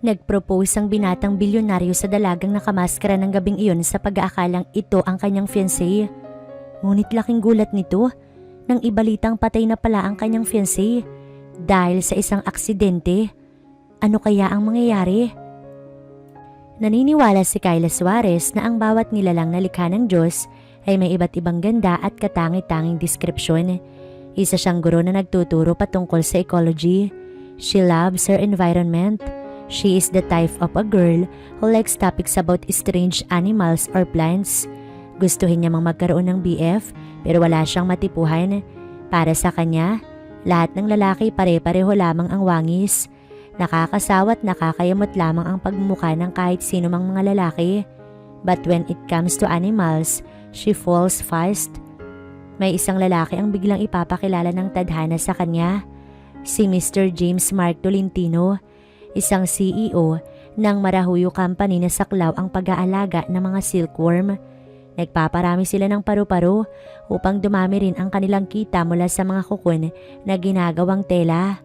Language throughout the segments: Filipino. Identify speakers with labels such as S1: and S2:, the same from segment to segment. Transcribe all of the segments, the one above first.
S1: Nagpropose ang binatang bilyonaryo sa dalagang nakamaskara ng gabing iyon sa pag-aakalang ito ang kanyang fiancé. Ngunit laking gulat nito nang ibalitang patay na pala ang kanyang fiancé dahil sa isang aksidente. Ano kaya ang mangyayari? Naniniwala si Kyla Suarez na ang bawat nilalang na likha ng Diyos ay may iba't ibang ganda at katangi-tanging deskripsyon. Isa siyang guro na nagtuturo patungkol sa ecology. She loves her environment. She is the type of a girl who likes topics about strange animals or plants. Gustuhin niya mang magkaroon ng BF pero wala siyang matipuhan. Para sa kanya, lahat ng lalaki pare-pareho lamang ang wangis. Nakakasawa at nakakayamot lamang ang pagmumukha ng kahit sino mang mga lalaki. But when it comes to animals, she falls fast. May isang lalaki ang biglang ipapakilala ng tadhana sa kanya. Si Mr. James Mark Tolentino, isang CEO ng Marahuyo Company na saklaw ang pag-aalaga ng mga silkworm. Nagpaparami sila ng paru-paro upang dumami rin ang kanilang kita mula sa mga kukun na ginagawang tela.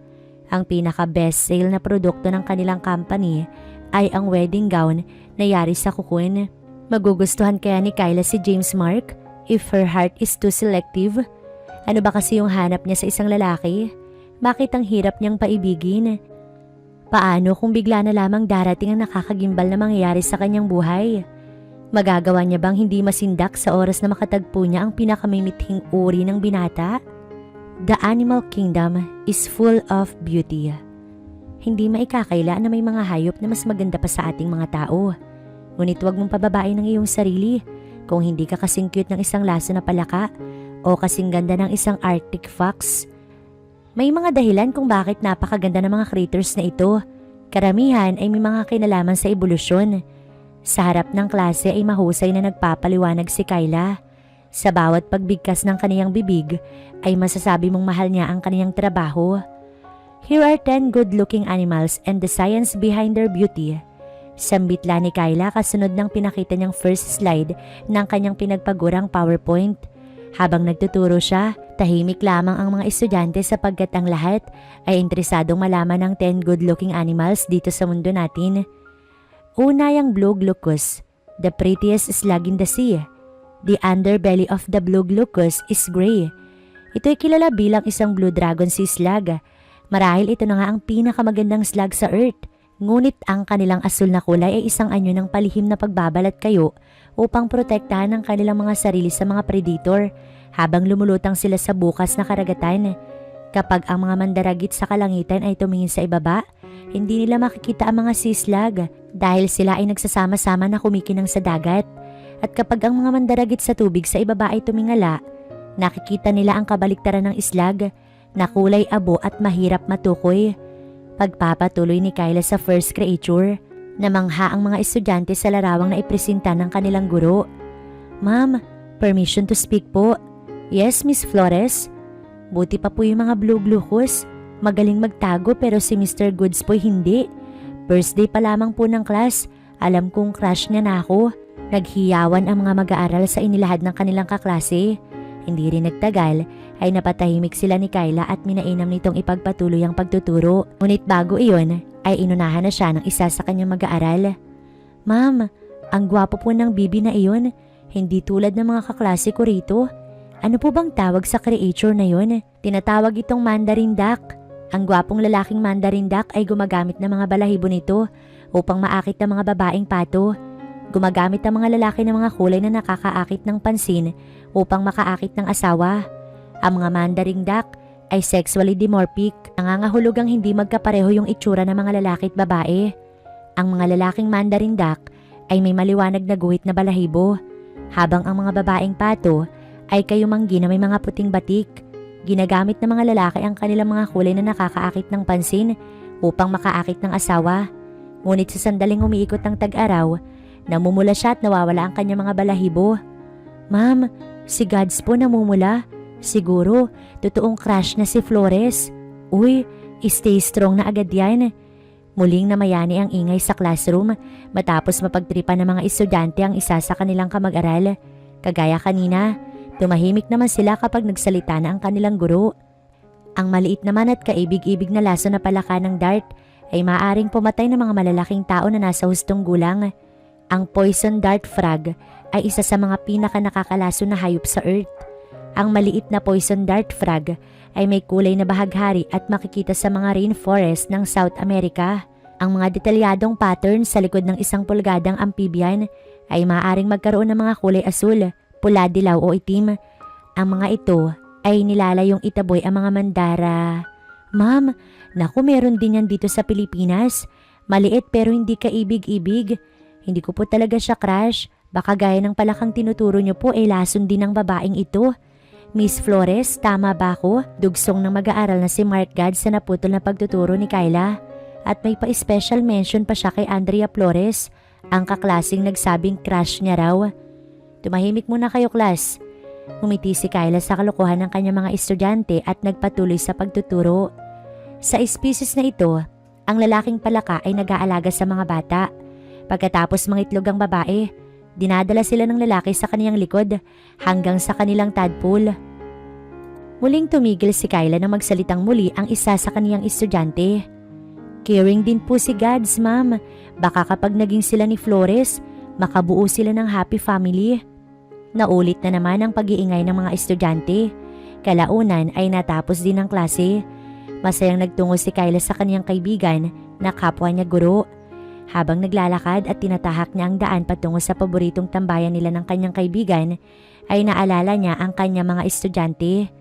S1: Ang pinaka-best sale na produkto ng kanilang company ay ang wedding gown na yari sa kukun. Magugustuhan kaya ni Kyla si James Mark if her heart is too selective? Ano ba kasi yung hanap niya sa isang lalaki? Bakit ang hirap niyang paibigin? Paano kung bigla na lamang darating ang nakakagimbal na mangyayari sa kanyang buhay? Magagawa niya bang hindi masindak sa oras na makatagpo niya ang pinakamimithing uri ng binata? The animal kingdom is full of beauty. Hindi maikakaila na may mga hayop na mas maganda pa sa ating mga tao. Ngunit huwag mong pababain ng iyong sarili kung hindi ka kasing cute ng isang laso na palaka o kasing ganda ng isang Arctic fox. May mga dahilan kung bakit napakaganda ng mga creatures na ito. Karamihan ay may mga kinalaman sa ebolusyon. Sa harap ng klase ay mahusay na nagpapaliwanag si Kyla. Sa bawat pagbigkas ng kaniyang bibig ay masasabi mong mahal niya ang kaniyang trabaho. Here are 10 good-looking animals and the science behind their beauty. Sambitla ni Kyla kasunod ng pinakita niyang first slide ng kanyang pinagpagurang PowerPoint. Habang nagtuturo siya, tahimik lamang ang mga estudyante sapagkat ang lahat ay interesadong malaman ng 10 good-looking animals dito sa mundo natin. Una yung blue glucus, the prettiest slug in the sea. The underbelly of the blue glucus is gray. Ito ay kilala bilang isang blue dragon sea slug. Marahil ito na nga ang pinakamagandang slug sa Earth. Ngunit ang kanilang asul na kulay ay isang anyo ng palihim na pagbabalat kayo upang protektahan ang kanilang mga sarili sa mga predator habang lumulutang sila sa bukas na karagatan. Kapag ang mga mandaragit sa kalangitan ay tumingin sa ibaba, hindi nila makikita ang mga sea slug dahil sila ay nagsasama-sama na kumikinang sa dagat. At kapag ang mga mandaragit sa tubig sa ibaba ay tumingala, nakikita nila ang kabaliktaran ng slug na kulay abo at mahirap matukoy. Pagpapatuloy ni Kyla sa first creature, namangha ang mga estudyante sa larawang na ipresenta ng kanilang guro. Ma'am, permission to speak po. Yes, Miss Flores. Buti pa po yung mga blue glucus. Magaling magtago pero si Mr. Goods po hindi. First day pa lamang po ng class, alam kong crush niya na ako. Naghiyawan ang mga mag-aaral sa inilahad ng kanilang kaklase. Hindi rin nagtagal ay napatahimik sila ni Kyla at minainam nitong ipagpatuloy ang pagtuturo. Ngunit bago iyon ay inunahan na siya ng isa sa kanyang mag-aaral. Ma'am, ang gwapo po ng bibi na iyon. Hindi tulad ng mga kaklase ko rito. Ano po bang tawag sa creature na iyon? Tinatawag itong mandarin duck. Ang gwapong lalaking mandarin duck ay gumagamit ng mga balahibo nito upang maakit ng mga babaeng pato. Gumagamit ang mga lalaki ng mga kulay na nakakaakit ng pansin upang makaakit ng asawa. Ang mga mandarin duck ay sexually dimorphic. Nangangahulugang hindi magkapareho yung itsura ng mga lalaki at babae. Ang mga lalaking mandarin duck ay may maliwanag na guhit na balahibo, habang ang mga babaeng pato ay kayumanggi na may mga puting batik. Ginagamit ng mga lalaki ang kanilang mga kulay na nakakaakit ng pansin upang makaakit ng asawa. Ngunit sa sandaling umiikot ng tag-araw, namumula siya at nawawala ang kanyang mga balahibo. Ma'am, si Gods po namumula. Siguro, totoong crush na si Flores. Uy, stay strong na agad yan. Muling namayani ang ingay sa classroom matapos mapagtripan ng mga estudyante ang isa sa kanilang kamag-aral. Kagaya kanina, tumahimik naman sila kapag nagsalita na ang kanilang guro. Ang maliit naman at kaibig-ibig na laso na palaka ng dart ay maaaring pumatay ng mga malalaking tao na nasa hustong gulang. Ang poison dart frog ay isa sa mga pinaka-nakakalaso na hayop sa Earth. Ang maliit na poison dart frog ay may kulay na bahaghari at makikita sa mga rainforest ng South America. Ang mga detalyadong pattern sa likod ng 1 pulgadang amphibian ay maaaring magkaroon ng mga kulay asul, pula, dilaw o itim. Ang mga ito ay nilalayong itaboy ang mga mandara. Ma'am, naku, meron din yan dito sa Pilipinas. Maliit pero hindi kaibig-ibig. Hindi ko po talaga siya crush. Baka gaya ng palakang tinuturo niyo po ay lason din ng babaeng ito. Miss Flores, tama ba ako? Dugsong ng mag-aaral na si Mark God sa naputol na pagtuturo ni Kyla. At may pa-special mention pa siya kay Andrea Flores, ang kaklasing nagsabing crush niya raw. Tumahimik muna kayo, class. Umiti si Kyla sa kalokohan ng kanyang mga estudyante at nagpatuloy sa pagtuturo. Sa species na ito, ang lalaking palaka ay nag-aalaga sa mga bata. Pagkatapos mangitlog ang babae, dinadala sila ng lalaki sa kaniyang likod hanggang sa kanilang tadpole. Muling tumigil si Kyla nang magsalitang muli ang isa sa kaniyang estudyante. Caring din po si Gads, ma'am. Baka kapag naging sila ni Flores, makabuo sila ng happy family. Naulit na naman ang pag-iingay ng mga estudyante. Kalaunan ay natapos din ang klase. Masayang nagtungo si Kyla sa kaniyang kaibigan na kapwa niya guro. Habang naglalakad at tinatahak niya ang daan patungo sa paboritong tambayan nila ng kanyang kaibigan, ay naalala niya ang kanyang mga estudyante.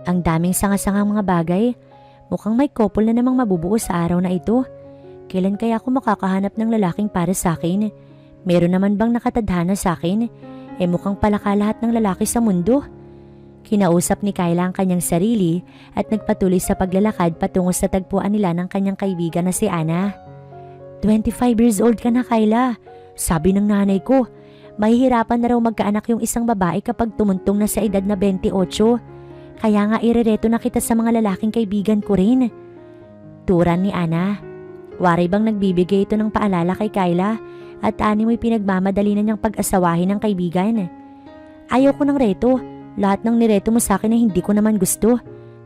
S1: Ang daming sanga-sangang mga bagay. Mukhang may couple na namang mabubuo sa araw na ito. Kailan kaya ako makakahanap ng lalaking para sa akin? Meron naman bang nakatadhana sa akin? Mukhang palaka lahat ng lalaki sa mundo. Kinausap ni Kyla ang kanyang sarili at nagpatuloy sa paglalakad patungo sa tagpuan nila ng kanyang kaibigan na si Ana. 25 years old ka na, Kyla. Sabi ng nanay ko, mahihirapan na raw magkaanak yung isang babae kapag tumuntong na sa edad na 28. Kaya nga irereto na kita sa mga lalaking kaibigan ko rin. Turan ni Ana. Wari bang nagbibigay ito ng paalala kay Kyla at ani mo'y pinagmamadali na niyang pag-asawahin ng kaibigan. Ayaw ko ng reto. Lahat ng nireto mo sa akin ay hindi ko naman gusto.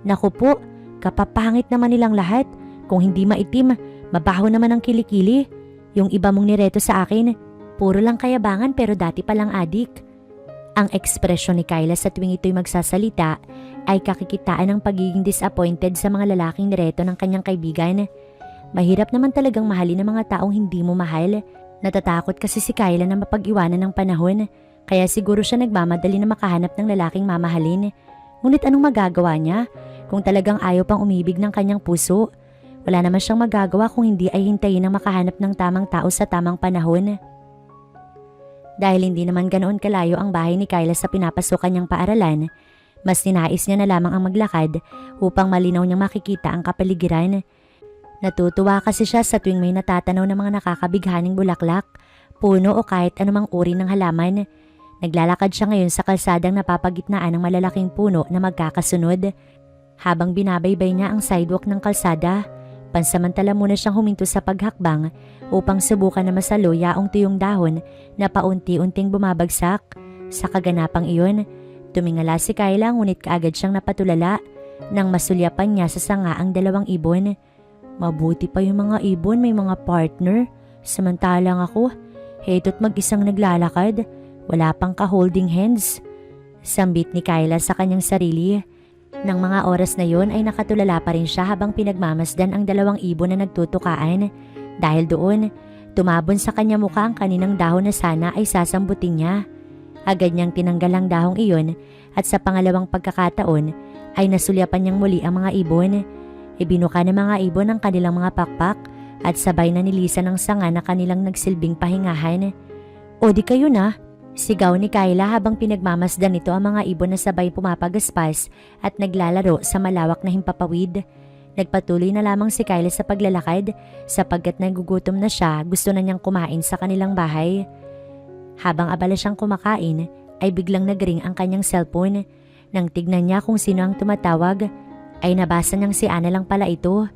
S1: Naku po, kapapangit naman nilang lahat. Kung hindi maitim, mabaho naman ang kilikili. Yung iba mong nireto sa akin, puro lang kayabangan pero dati palang adik. Ang ekspresyon ni Kyla sa tuwing ito'y magsasalita ay kakikitaan ng pagiging disappointed sa mga lalaking nireto ng kanyang kaibigan. Mahirap naman talagang mahalin ng mga taong hindi mo mahal. Natatakot kasi si Kyla na mapag-iwanan ng panahon, kaya siguro siya nagmamadali na makahanap ng lalaking mamahalin. Ngunit anong magagawa niya kung talagang ayaw pang umibig ng kanyang puso? Wala naman siyang magagawa kung hindi ay hintayin na makahanap ng tamang tao sa tamang panahon. Dahil hindi naman ganoon kalayo ang bahay ni Kyla sa pinapasukan niyang paaralan, mas ninais niya na lamang ang maglakad upang malinaw niyang makikita ang kapaligiran. Natutuwa kasi siya sa tuwing may natatanaw ng mga nakakabighaning bulaklak, puno o kahit anumang uri ng halaman. Naglalakad siya ngayon sa kalsadang napapagitnaan ng malalaking puno na magkakasunod. Habang binabaybay niya ang sidewalk ng kalsada, pansamantala muna siyang huminto sa paghakbang upang subukan na masalo yaong tuyong dahon na paunti-unting bumabagsak. Sa kaganapang iyon, tumingala si Kyla ngunit kaagad siyang napatulala nang masulyapan niya sa sanga ang 2 ibon. Mabuti pa yung mga ibon may mga partner. Samantalang ako, heto't mag-isang naglalakad, wala pang ka-holding hands. Sambit ni Kyla sa kanyang sarili. Nang mga oras na yon ay nakatulala pa rin siya habang pinagmamasdan ang 2 ibon na nagtutukaan. Dahil doon, tumabon sa kanya mukha ang kaninang dahon na sana ay sasambutin niya. Agad niyang tinanggal ang dahong iyon at sa pangalawang pagkakataon ay nasulyapan niyang muli ang mga ibon. Ibinuka ng mga ibon ang kanilang mga pakpak at sabay na nilisan ng sanga na kanilang nagsilbing pahingahan. O di kayo na! Sigaw ni Kyla habang pinagmamasdan nito ang mga ibon na sabay pumapagaspas at naglalaro sa malawak na himpapawid. Nagpatuloy na lamang si Kyla sa paglalakad sapagkat nagugutom na siya, gusto na niyang kumain sa kanilang bahay. Habang abala siyang kumakain ay biglang nagring ang kanyang cellphone. Nang tignan niya kung sino ang tumatawag ay nabasa niyang si Ana lang pala ito.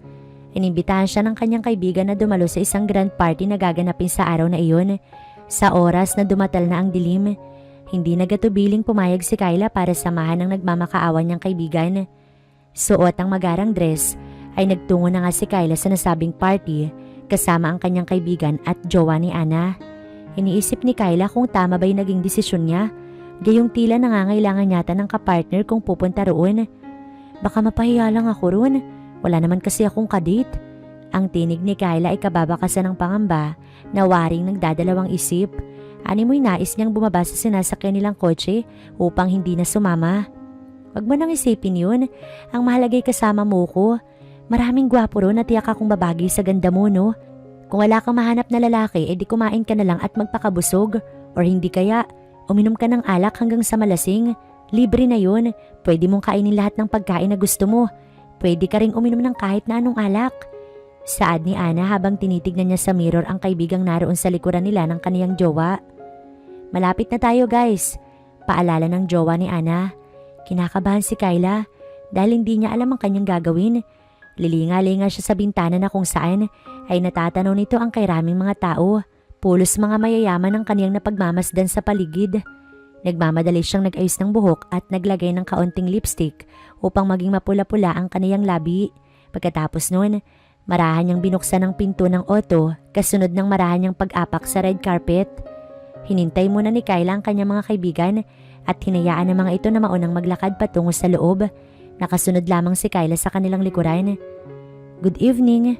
S1: Inimbitahan siya ng kanyang kaibigan na dumalo sa isang grand party na gaganapin sa araw na iyon. Sa oras na dumatal na ang dilim, hindi nagatubiling pumayag si Kyla para samahan ang nagmamakaawan niyang kaibigan. Suot ang magarang dress ay nagtungo na nga si Kyla sa nasabing party kasama ang kanyang kaibigan at jowa ni Ana. Iniisip ni Kyla kung tama ba yung naging desisyon niya, gayong tila nangangailangan yata ng kapartner kung pupunta roon. Baka mapahiya lang ako roon, wala naman kasi akong kadate. Ang tinig ni Kyla ay kababakasan ng pangamba na waring nagdadalawang isip. Animoy nais niyang bumaba sa sinasakyan nilang kotse upang hindi na sumama. Wag mo nang isipin yun, ang mahalagay kasama mo ko. Maraming gwapo ron at tiyak akong babagi sa ganda mo, no? Kung wala kang mahanap na lalaki, edi kumain ka na lang at magpakabusog. Or hindi kaya, uminom ka ng alak hanggang sa malasing. Libre na yun, pwede mong kainin lahat ng pagkain na gusto mo. Pwede ka ring uminom ng kahit na anong alak. Saad ni Ana habang tinitignan niya sa mirror ang kaibigang naroon sa likuran nila ng kaniyang jowa. Malapit na tayo guys, paalala ng jowa ni Ana. Kinakabahan si Kyla dahil hindi niya alam ang kanyang gagawin. Lilinga-linga siya sa bintana na kung saan ay natatanaw nito ang kairaming mga tao. Pulos mga mayayaman ang kaniyang napagmamasdan sa paligid. Nagmamadali siyang nag-ayos ng buhok at naglagay ng kaunting lipstick upang maging mapula-pula ang kaniyang labi. Pagkatapos noon, marahan niyang binuksan ang pinto ng auto kasunod ng marahan niyang pag-apak sa red carpet. Hinintay muna ni Kyla ang kanyang mga kaibigan at hinayaan ang mga ito na maunang maglakad patungo sa loob. Nakasunod lamang si Kyla sa kanilang likuran. Good evening.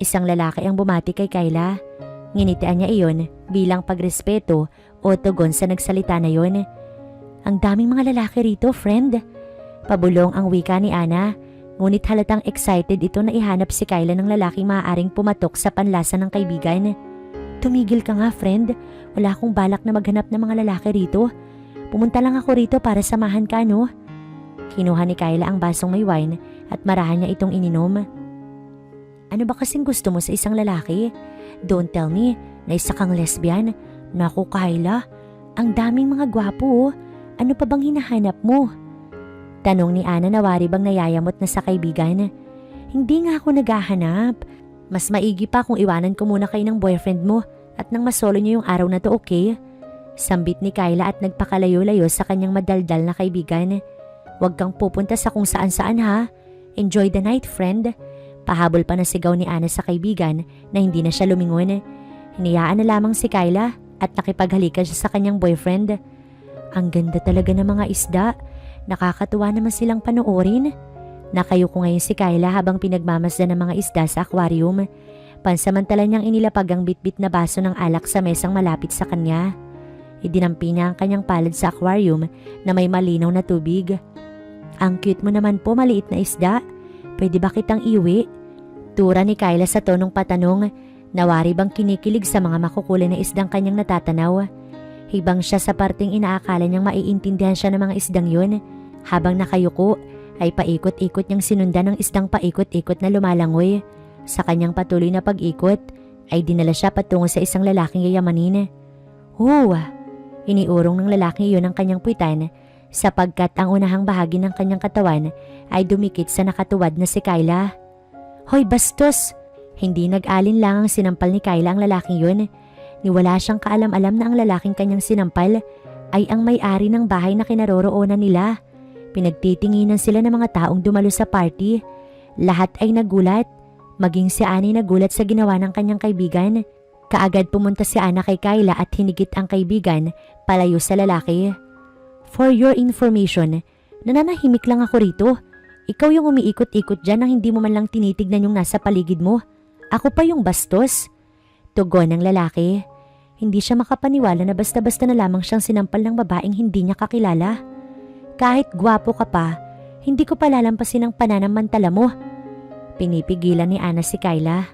S1: Isang lalaki ang bumati kay Kyla. Nginitian niya iyon bilang pagrespeto o tugon sa nagsalita na yon. Ang daming mga lalaki rito, friend. Pabulong ang wika ni Ana, ngunit halatang excited ito na ihanap si Kyla ng lalaking maaaring pumatok sa panlasa ng kaibigan. Tumigil ka nga, friend. Wala akong balak na maghanap ng mga lalaki rito. Pumunta lang ako rito para samahan ka, no? Kinuha ni Kyla ang basong may wine at marahan niya itong ininom. Ano ba kasing gusto mo sa isang lalaki? Don't tell me na isa kang lesbian. Naku Kyla, ang daming mga gwapo. Ano pa bang hinahanap mo? Tanong ni Ana na wari bang nayayamot na sa kaibigan. Hindi nga ako naghahanap. Mas maigi pa kung iwanan ko muna kayo ng boyfriend mo at nang masolo niyo yung araw na to, okay? Sambit ni Kyla at nagpakalayo-layo sa kanyang madaldal na kaibigan. Huwag kang pupunta sa kung saan-saan ha. Enjoy the night, friend. Pahabol pa na sigaw ni Ana sa kaibigan na hindi na siya lumingon. Hinayaan na lamang si Kyla at nakipaghalikan siya sa kanyang boyfriend. Ang ganda talaga ng mga isda. Nakakatuwa naman silang panoorin. Nakayuko ngayon si Kyla habang pinagmamasdan ng mga isda sa aquarium. Pansamantala niyang inilapag ang bitbit na baso ng alak sa mesang malapit sa kanya. Idinampi niya ang kanyang palad sa aquarium na may malinaw na tubig. Ang cute mo naman po, maliit na isda. Pwede ba kitang iwi? Tura ni Kyla sa tonong patanong, nawari bang kinikilig sa mga makukulay na isdang kanyang natatanaw. Hibang siya sa parting inaakala niyang maiintindihan siya ng mga isdang yun. Habang nakayuko, ay paikot-ikot niyang sinundan ng isdang paikot-ikot na lumalangoy. Sa kanyang patuloy na pag-ikot, ay dinala siya patungo sa isang lalaking yayamanin. Oh! Iniurong ng lalaking iyon ang kanyang puwitan sapagkat ang unahang bahagi ng kanyang katawan ay dumikit sa nakatuwad na si Kyla. Hoy bastos! Hindi nag-alin lang ang sinampal ni Kyla ang lalaking yun. Niwala siyang kaalam-alam na ang lalaking kanyang sinampal ay ang may-ari ng bahay na kinaroroonan nila. Pinagtitinginan sila ng mga taong dumalo sa party. Lahat ay nagulat. Maging si Ana ay nagulat sa ginawa ng kanyang kaibigan. Kaagad pumunta si Ana kay Kyla at hinigit ang kaibigan palayo sa lalaki. For your information, nananahimik lang ako rito. Ikaw yung umiikot-ikot dyan nang hindi mo man lang tinitignan yung nasa paligid mo. Ako pa yung bastos. Tugon ng lalaki. Hindi siya makapaniwala na basta-basta na lamang siyang sinampal ng babaeng hindi niya kakilala. Kahit gwapo ka pa, hindi ko palalampasin ang pananamantala mo. Pinipigilan ni Ana si Kyla.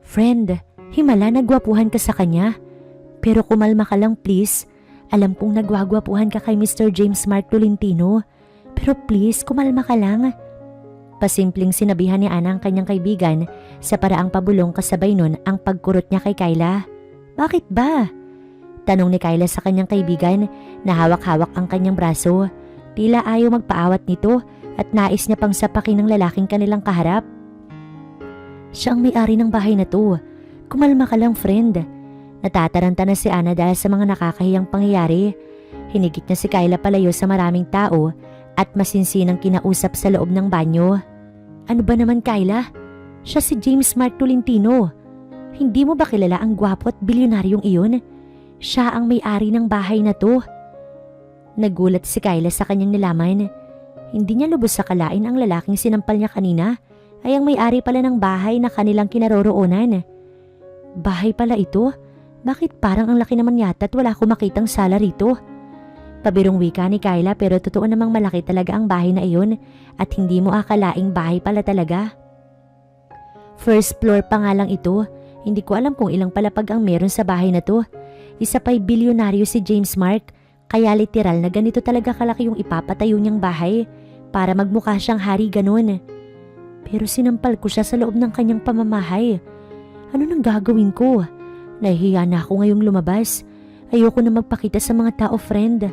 S1: Friend, himala nagwapuhan ka sa kanya. Pero kumalma ka lang please. Alam kong nagwagwapuhan ka kay Mr. James Mark Tolentino. Pero please, kumalma ka lang. Pasimpleng sinabihan ni Ana ang kanyang kaibigan sa paraang pabulong kasabay nun ang pagkurot niya kay Kyla. Bakit ba? Tanong ni Kyla sa kanyang kaibigan na hawak-hawak ang kanyang braso. Tila ayaw magpaawat nito at nais niya pang sapakin ng lalaking kanilang kaharap. Siya ang may-ari ng bahay na to. Kumalma ka lang, friend. Natataranta na si Ana dahil sa mga nakakahiyang pangyayari. Hinigit niya si Kyla palayo sa maraming tao at masinsinang kinausap sa loob ng banyo. Ano ba naman, Kyla? Siya si James Mark Tolentino. Hindi mo ba kilala ang gwapo at bilyonaryong iyon? Siya ang may-ari ng bahay na to. Nagulat si Kyla sa kanyang nalaman. Hindi niya lubos sa kalain ang lalaking sinampal niya kanina ay ang may-ari pala ng bahay na kanilang kinaroroonan. Bahay pala ito? Bakit parang ang laki naman yata at wala akong makitang sala rito? Pabirong wika ni Kyla pero totoo namang malaki talaga ang bahay na iyon at hindi mo akalaing bahay pala talaga. First floor pa nga lang ito. Hindi ko alam kung ilang palapag ang meron sa bahay na to. Isa pa'y bilyonaryo si James Mark, kaya literal na ganito talaga kalaki yung ipapatayo niyang bahay para magmukha siyang hari ganun. Pero sinampal ko siya sa loob ng kanyang pamamahay. Ano nang gagawin ko? Nahihiya na ako ngayong lumabas. Ayoko na magpakita sa mga tao, friend.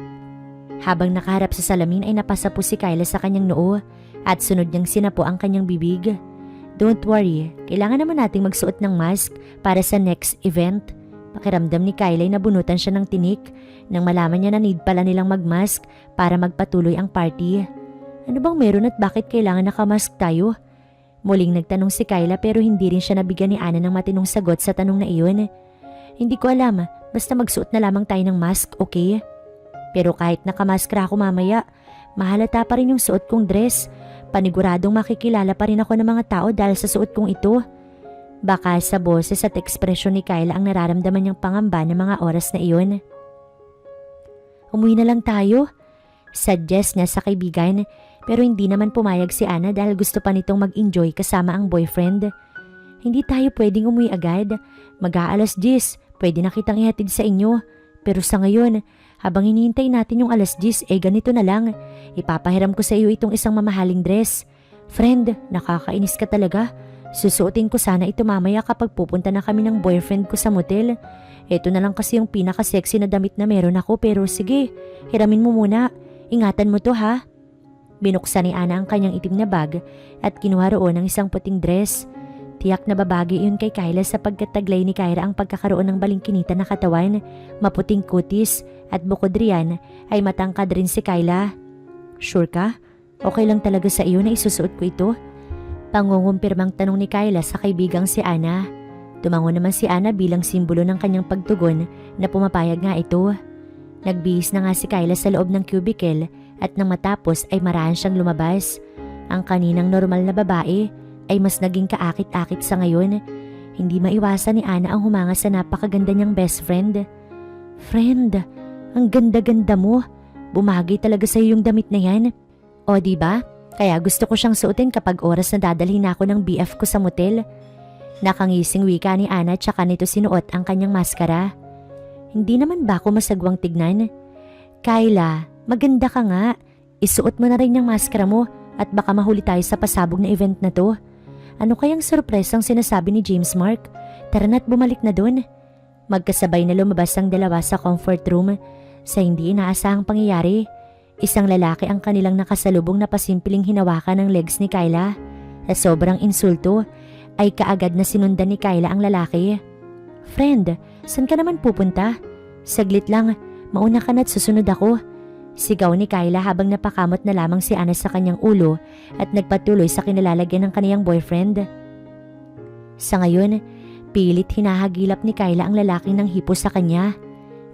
S1: Habang nakaharap sa salamin ay napasa po si Kyla sa kanyang noo at sunod niyang sinapo ang kanyang bibig. Don't worry, kailangan naman nating magsuot ng mask para sa next event. Pakiramdam ni Kyla ay nabunutan siya ng tinik nang malaman niya na need pala nilang magmask para magpatuloy ang party. Ano bang meron at bakit kailangan nakamask tayo? Muling nagtanong si Kyla pero hindi rin siya nabigyan ni Ana ng matinong sagot sa tanong na iyon. Hindi ko alam, basta magsuot na lamang tayo ng mask, okay? Pero kahit nakamaskara ako mamaya, mahalata pa rin yung suot kong dress. Paniguradong makikilala pa rin ako ng mga tao dahil sa suot kong ito. Baka sa boses at ekspresyon ni Kyla ang nararamdaman niyang pangamba ng mga oras na iyon. Umuwi na lang tayo, suggest niya sa kaibigan pero hindi naman pumayag si Ana dahil gusto pa nitong mag-enjoy kasama ang boyfriend. Hindi tayo pwedeng umuwi agad. Mag-aalas 10, pwede na kitang ihatid sa inyo. Pero sa ngayon, habang hinihintay natin yung alas 10, ganito na lang. Ipapahiram ko sa iyo itong isang mamahaling dress. Friend, nakakainis ka talaga. Susuotin ko sana ito mamaya kapag pupunta na kami ng boyfriend ko sa motel. Ito na lang kasi yung pinaka-sexy na damit na meron ako pero sige, hiramin mo muna. Ingatan mo to ha. Binuksan ni Ana ang kanyang itim na bag at kinuha roon ang isang puting dress. Tiyak na babagi yun kay Kyla sapagkat taglay ni Kyra ang pagkakaroon ng balingkinita na katawan, maputing kutis at bukod riyan ay matangkad rin si Kyla. Sure ka? Okay lang talaga sa iyo na isusuot ko ito? Pangungumpirmang tanong ni Kyla sa kaibigang si Ana. Tumango naman si Ana bilang simbolo ng kanyang pagtugon na pumapayag nga ito. Nagbihis na nga si Kyla sa loob ng cubicle at nang matapos ay marahan siyang lumabas. Ang kaninang normal na babae ay mas naging kaakit-akit sa ngayon. Hindi maiwasan ni Ana ang humanga sa napakaganda niyang best friend. Friend, ang ganda-ganda mo. Bumagay talaga sa iyo yung damit na yan. O diba? Kaya gusto ko siyang suotin kapag oras na dadalhin ako ng BF ko sa motel. Nakangising wika ni Ana tsaka nito sinuot ang kanyang maskara. Hindi naman ba ako masagwang tignan? Kyla, maganda ka nga. Isuot mo na rin yung maskara mo at baka mahuli tayo sa pasabog na event na to. Ano kayang surpresang sinasabi ni James Mark? Tara na't bumalik na dun. Magkasabay na lumabas ang dalawa sa comfort room. Sa hindi inaasahang pangyayari, isang lalaki ang kanilang nakasalubong na pasimpiling hinawakan ng legs ni Kyla. Sa sobrang insulto, ay kaagad na sinundan ni Kyla ang lalaki. Friend, saan ka naman pupunta? Saglit lang, mauna ka na't susunod ako. Sigaw ni Kyla habang napakamot na lamang si Ana sa kanyang ulo at nagpatuloy sa kinalalagyan ng kaniyang boyfriend. Sa ngayon, pilit hinahagilap ni Kyla ang lalaki ng hipo sa kanya.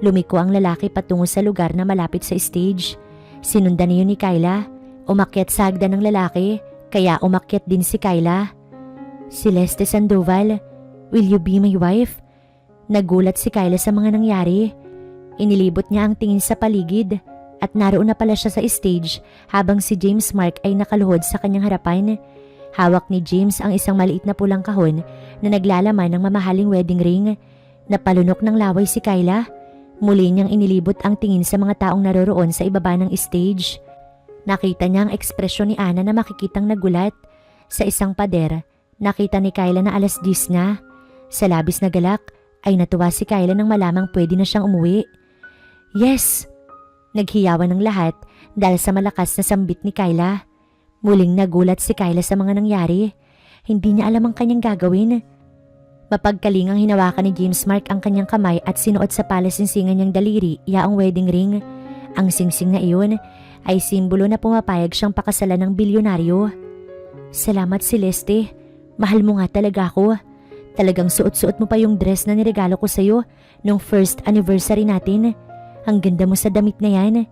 S1: Lumiko ang lalaki patungo sa lugar na malapit sa stage. Sinundan niyo ni Kyla. Umakyat sa hagdan ng lalaki, kaya umakyat din si Kyla. Celeste Sandoval, will you be my wife? Nagulat si Kyla sa mga nangyari. Inilibot niya ang tingin sa paligid. At naroon na pala siya sa stage habang si James Mark ay nakaluhod sa kanyang harapan. Hawak ni James ang isang maliit na pulang kahon na naglalaman ng mamahaling wedding ring. Napalunok ng laway si Kyla. Muli niyang inilibot ang tingin sa mga taong naroroon sa ibaba ng stage. Nakita niya ang ekspresyon ni Ana na makikitang nagulat. Sa isang pader, nakita ni Kyla na alas 10 na. Sa labis na galak ay natuwa si Kyla nang malamang pwede na siyang umuwi. Yes! Naghiyawan ng lahat dahil sa malakas na sambit ni Kyla. Muling nagulat si Kyla sa mga nangyari. Hindi niya alam ang kanyang gagawin. Mapagkalingang hinawakan ni James Mark ang kanyang kamay at sinuot sa palasinsingan niyang daliri yaong wedding ring. Ang singsing na iyon ay simbolo na pumapayag siyang pakasalan ng bilyonaryo. Salamat Celeste. Mahal mo nga talaga ako. Talagang suot-suot mo pa yung dress na niregalo ko sa'yo nung first anniversary natin. Ang ganda mo sa damit na yan.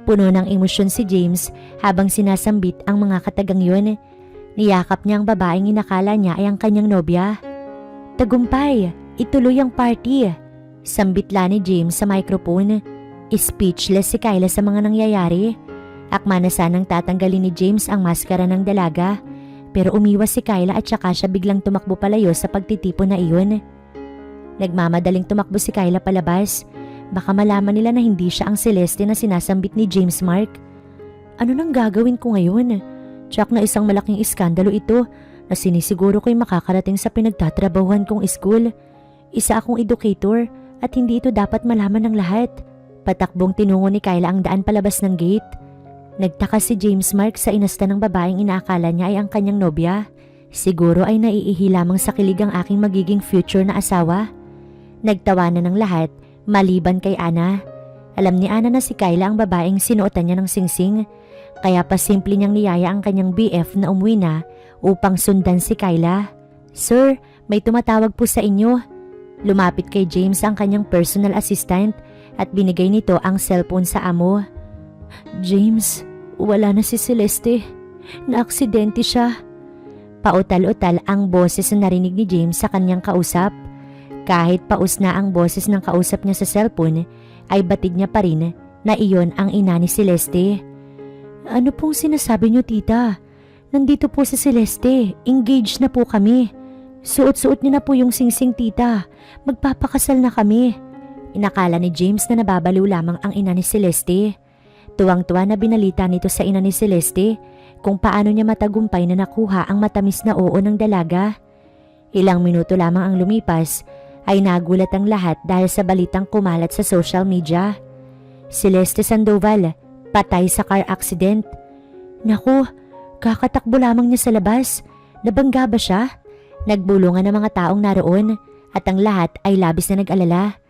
S1: Puno ng emosyon si James habang sinasambit ang mga katagang yun. Niyakap niya ang babaeng inakala niya ay ang kanyang nobya. Tagumpay, ituloy ang party. Sambitla ni James sa microphone. Speechless si Kyla sa mga nangyayari. Akma na sanang tatanggalin ni James ang maskara ng dalaga. Pero umiwas si Kyla at saka siya biglang tumakbo palayo sa pagtitipon na iyon. Nagmamadaling tumakbo si Kyla palabas. Baka malaman nila na hindi siya ang Celeste na sinasambit ni James Mark. Ano nang gagawin ko ngayon? Tsak na isang malaking iskandalo ito na sinisiguro ko'y makakarating sa pinagtatrabahuhan kong school. Isa akong educator at hindi ito dapat malaman ng lahat. Patakbong tinungo ni Kyla ang daan palabas ng gate. Nagtaka si James Mark sa inasta ng babaeng inaakala niya ay ang kanyang nobya. Siguro ay naiihi lamang sa kilig ang aking magiging future na asawa. Nagtawanan ng lahat maliban kay Ana. Alam ni Ana na si Kyla ang babaeng sinuotan niya ng singsing. Kaya pa simple niyang niyaya ang kanyang BF na umuwi na upang sundan si Kyla. Sir, may tumatawag po sa inyo. Lumapit kay James ang kanyang personal assistant at binigay nito ang cellphone sa amo. James, wala na si Celeste. Naaksidente siya. Pautal-utal ang boses na narinig ni James sa kanyang kausap. Kahit paus na ang boses ng kausap niya sa cellphone, ay batid niya pa rin na iyon ang ina ni Celeste. Ano pong sinasabi niyo, tita? Nandito po si Celeste. Engaged na po kami. Suot-suot niyo na po yung singsing, tita. Magpapakasal na kami. Inakala ni James na nababaliw lamang ang ina ni Celeste. Tuwang-tuwa na binalita nito sa ina ni Celeste kung paano niya matagumpay na nakuha ang matamis na oo ng dalaga. Ilang minuto lamang ang lumipas ay nagulat ang lahat dahil sa balitang kumalat sa social media. Celeste Sandoval, patay sa car accident. Naku, kakatakbo lamang niya sa labas. Nabangga ba siya? Nagbulungan ng mga taong naroon at ang lahat ay labis na nag-alala.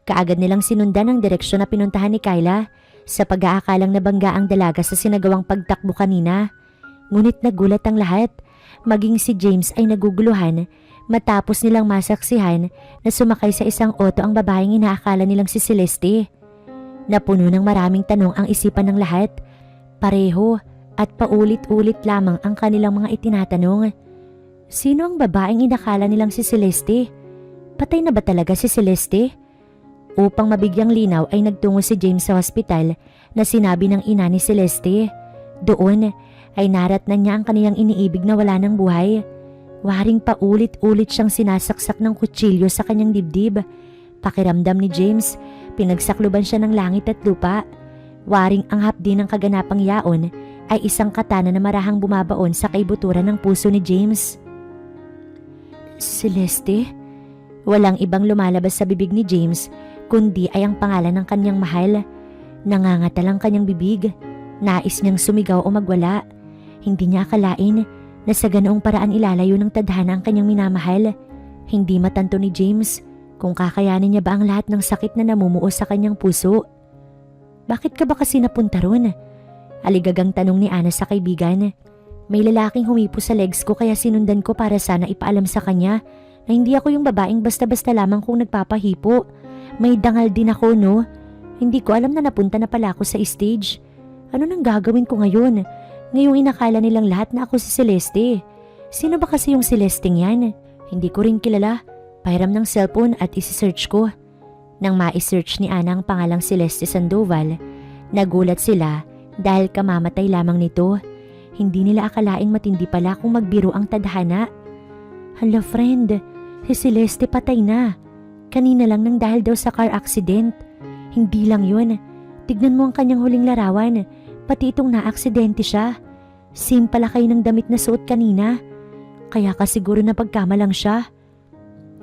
S1: Kaagad nilang sinundan ang direksyon na pinuntahan ni Kyla sa pag-aakalang nabangga ang dalaga sa sinagawang pagtakbo kanina. Ngunit nagulat ang lahat. Maging si James ay naguguluhan matapos nilang masaksihan na sumakay sa isang auto ang babaeng inaakala nilang si Celeste. Napuno ng maraming tanong ang isipan ng lahat. Pareho at paulit-ulit lamang ang kanilang mga itinatanong. Sino ang babaeng inakala nilang si Celeste? Patay na ba talaga si Celeste? Upang mabigyang linaw ay nagtungo si James sa hospital na sinabi ng ina ni Celeste. Doon ay naratnan niya ang kaniyang iniibig na wala ng buhay. Waring paulit-ulit siyang sinasaksak ng kutsilyo sa kanyang dibdib. Pakiramdam ni James, pinagsakluban siya ng langit at lupa. Waring ang hapdi ng kaganapang yaon ay isang katana na marahang bumabaon sa kaibuturan ng puso ni James. Celeste? Walang ibang lumalabas sa bibig ni James kundi ay ang pangalan ng kanyang mahal. Nangangatal ang kanyang bibig. Nais niyang sumigaw o magwala. Hindi niya akalain na sa ganoong paraan ilalayo ng tadhana ang kanyang minamahal. Hindi matanto ni James kung kakayanin niya ba ang lahat ng sakit na namumuo sa kanyang puso. Bakit ka ba kasi napunta ron? Aligagang tanong ni Ana sa kaibigan. May lalaking humipo sa legs ko kaya sinundan ko para sana ipaalam sa kanya na hindi ako yung babaeng basta-basta lamang kung nagpapahipo. May dangal din ako, no? Hindi ko alam na napunta na pala ako sa stage. Ano nang gagawin ko ngayon? Ngayong inakala nilang lahat na ako si Celeste. Sino ba kasi yung Celeste yan? Hindi ko rin kilala. Pahiram ng cellphone at isi-search ko. Nang ma-search ni Ana ang pangalang Celeste Sandoval, nagulat sila dahil kamamatay lamang nito. Hindi nila akalaing matindi pala kung magbiro ang tadhana. Hala friend, si Celeste patay na. Kanina lang nang dahil daw sa car accident. Hindi lang yun. Tignan mo ang kanyang huling larawan. Pati itong naaksidente siya. Same pala kayo ng damit na suot kanina. Kaya ka siguro na pagkamalang siya.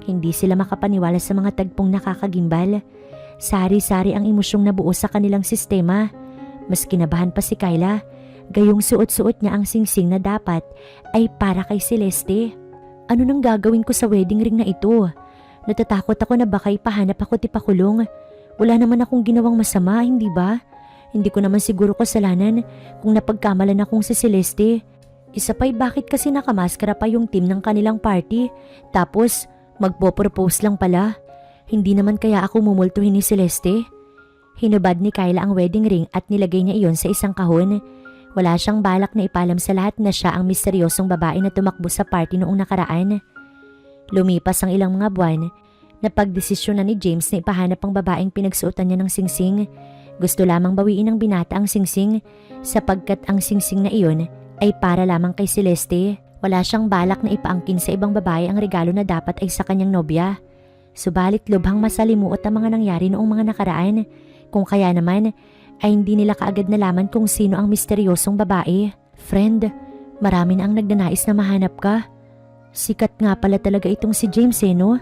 S1: Hindi sila makapaniwala sa mga tagpong nakakagimbal. Sari-sari ang emosyong nabuo sa kanilang sistema. Mas kinabahan pa si Kyla. Gayong suot-suot niya ang singsing na dapat ay para kay Celeste. Ano nang gagawin ko sa wedding ring na ito? Natatakot ako na baka ipahanap ako tipakulong. Wala naman akong ginawang masama, hindi ba? Hindi ko naman siguro kasalanan kung napagkamalan akong si Celeste. Isa pa'y bakit kasi nakamaskara pa yung team ng kanilang party, tapos magpo-propose lang pala. Hindi naman kaya ako mumultuhin ni Celeste? Hinubad ni Kyla ang wedding ring at nilagay niya iyon sa isang kahon. Wala siyang balak na ipalam sa lahat na siya ang misteryosong babae na tumakbo sa party noong nakaraan. Lumipas ang ilang mga buwan, napagdesisyon na ni James na ipahanap ang babaeng pinagsuotan niya ng singsing. Gusto lamang bawiin ng binata ang singsing sapagkat ang singsing na iyon ay para lamang kay Celeste. Wala siyang balak na ipaangkin sa ibang babae ang regalo na dapat ay sa kanyang nobya. Subalit lubhang masalimuot ang mga nangyari noong mga nakaraan. Kung kaya naman ay hindi nila kaagad nalaman kung sino ang misteryosong babae. Friend, marami na ang nagnanais na mahanap ka. Sikat nga pala talaga itong si James no?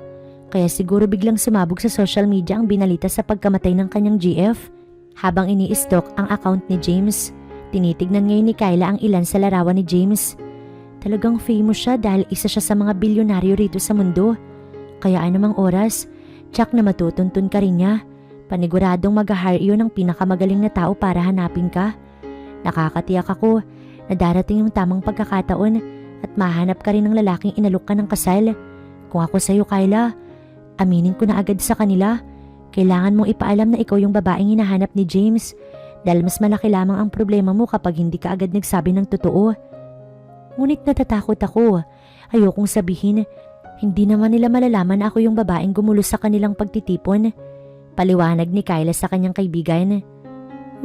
S1: Kaya siguro biglang sumabog sa social media ang binalita sa pagkamatay ng kanyang GF. Habang ini-stalk ang account ni James, tinitignan ngayon ni Kyla ang ilan sa larawan ni James. Talagang famous siya dahil isa siya sa mga bilyonaryo rito sa mundo. Kaya anumang oras, tsak na matutuntun ka rin niya. Paniguradong mag-hire yun ng pinakamagaling na tao para hanapin ka. Nakakatiyak ako na darating yung tamang pagkakataon at mahanap ka rin ng lalaking inalok ka ng kasal. Kung ako sa'yo, Kyla, aminin ko na agad sa kanila. Kailangan mong ipaalam na ikaw yung babaeng hinahanap ni James dahil mas malaki lamang ang problema mo kapag hindi ka agad nagsabi ng totoo. Ngunit natatakot ako. Ayokong sabihin, hindi naman nila malalaman na ako yung babaeng gumulo sa kanilang pagtitipon. Paliwanag ni Kyla sa kanyang kaibigan.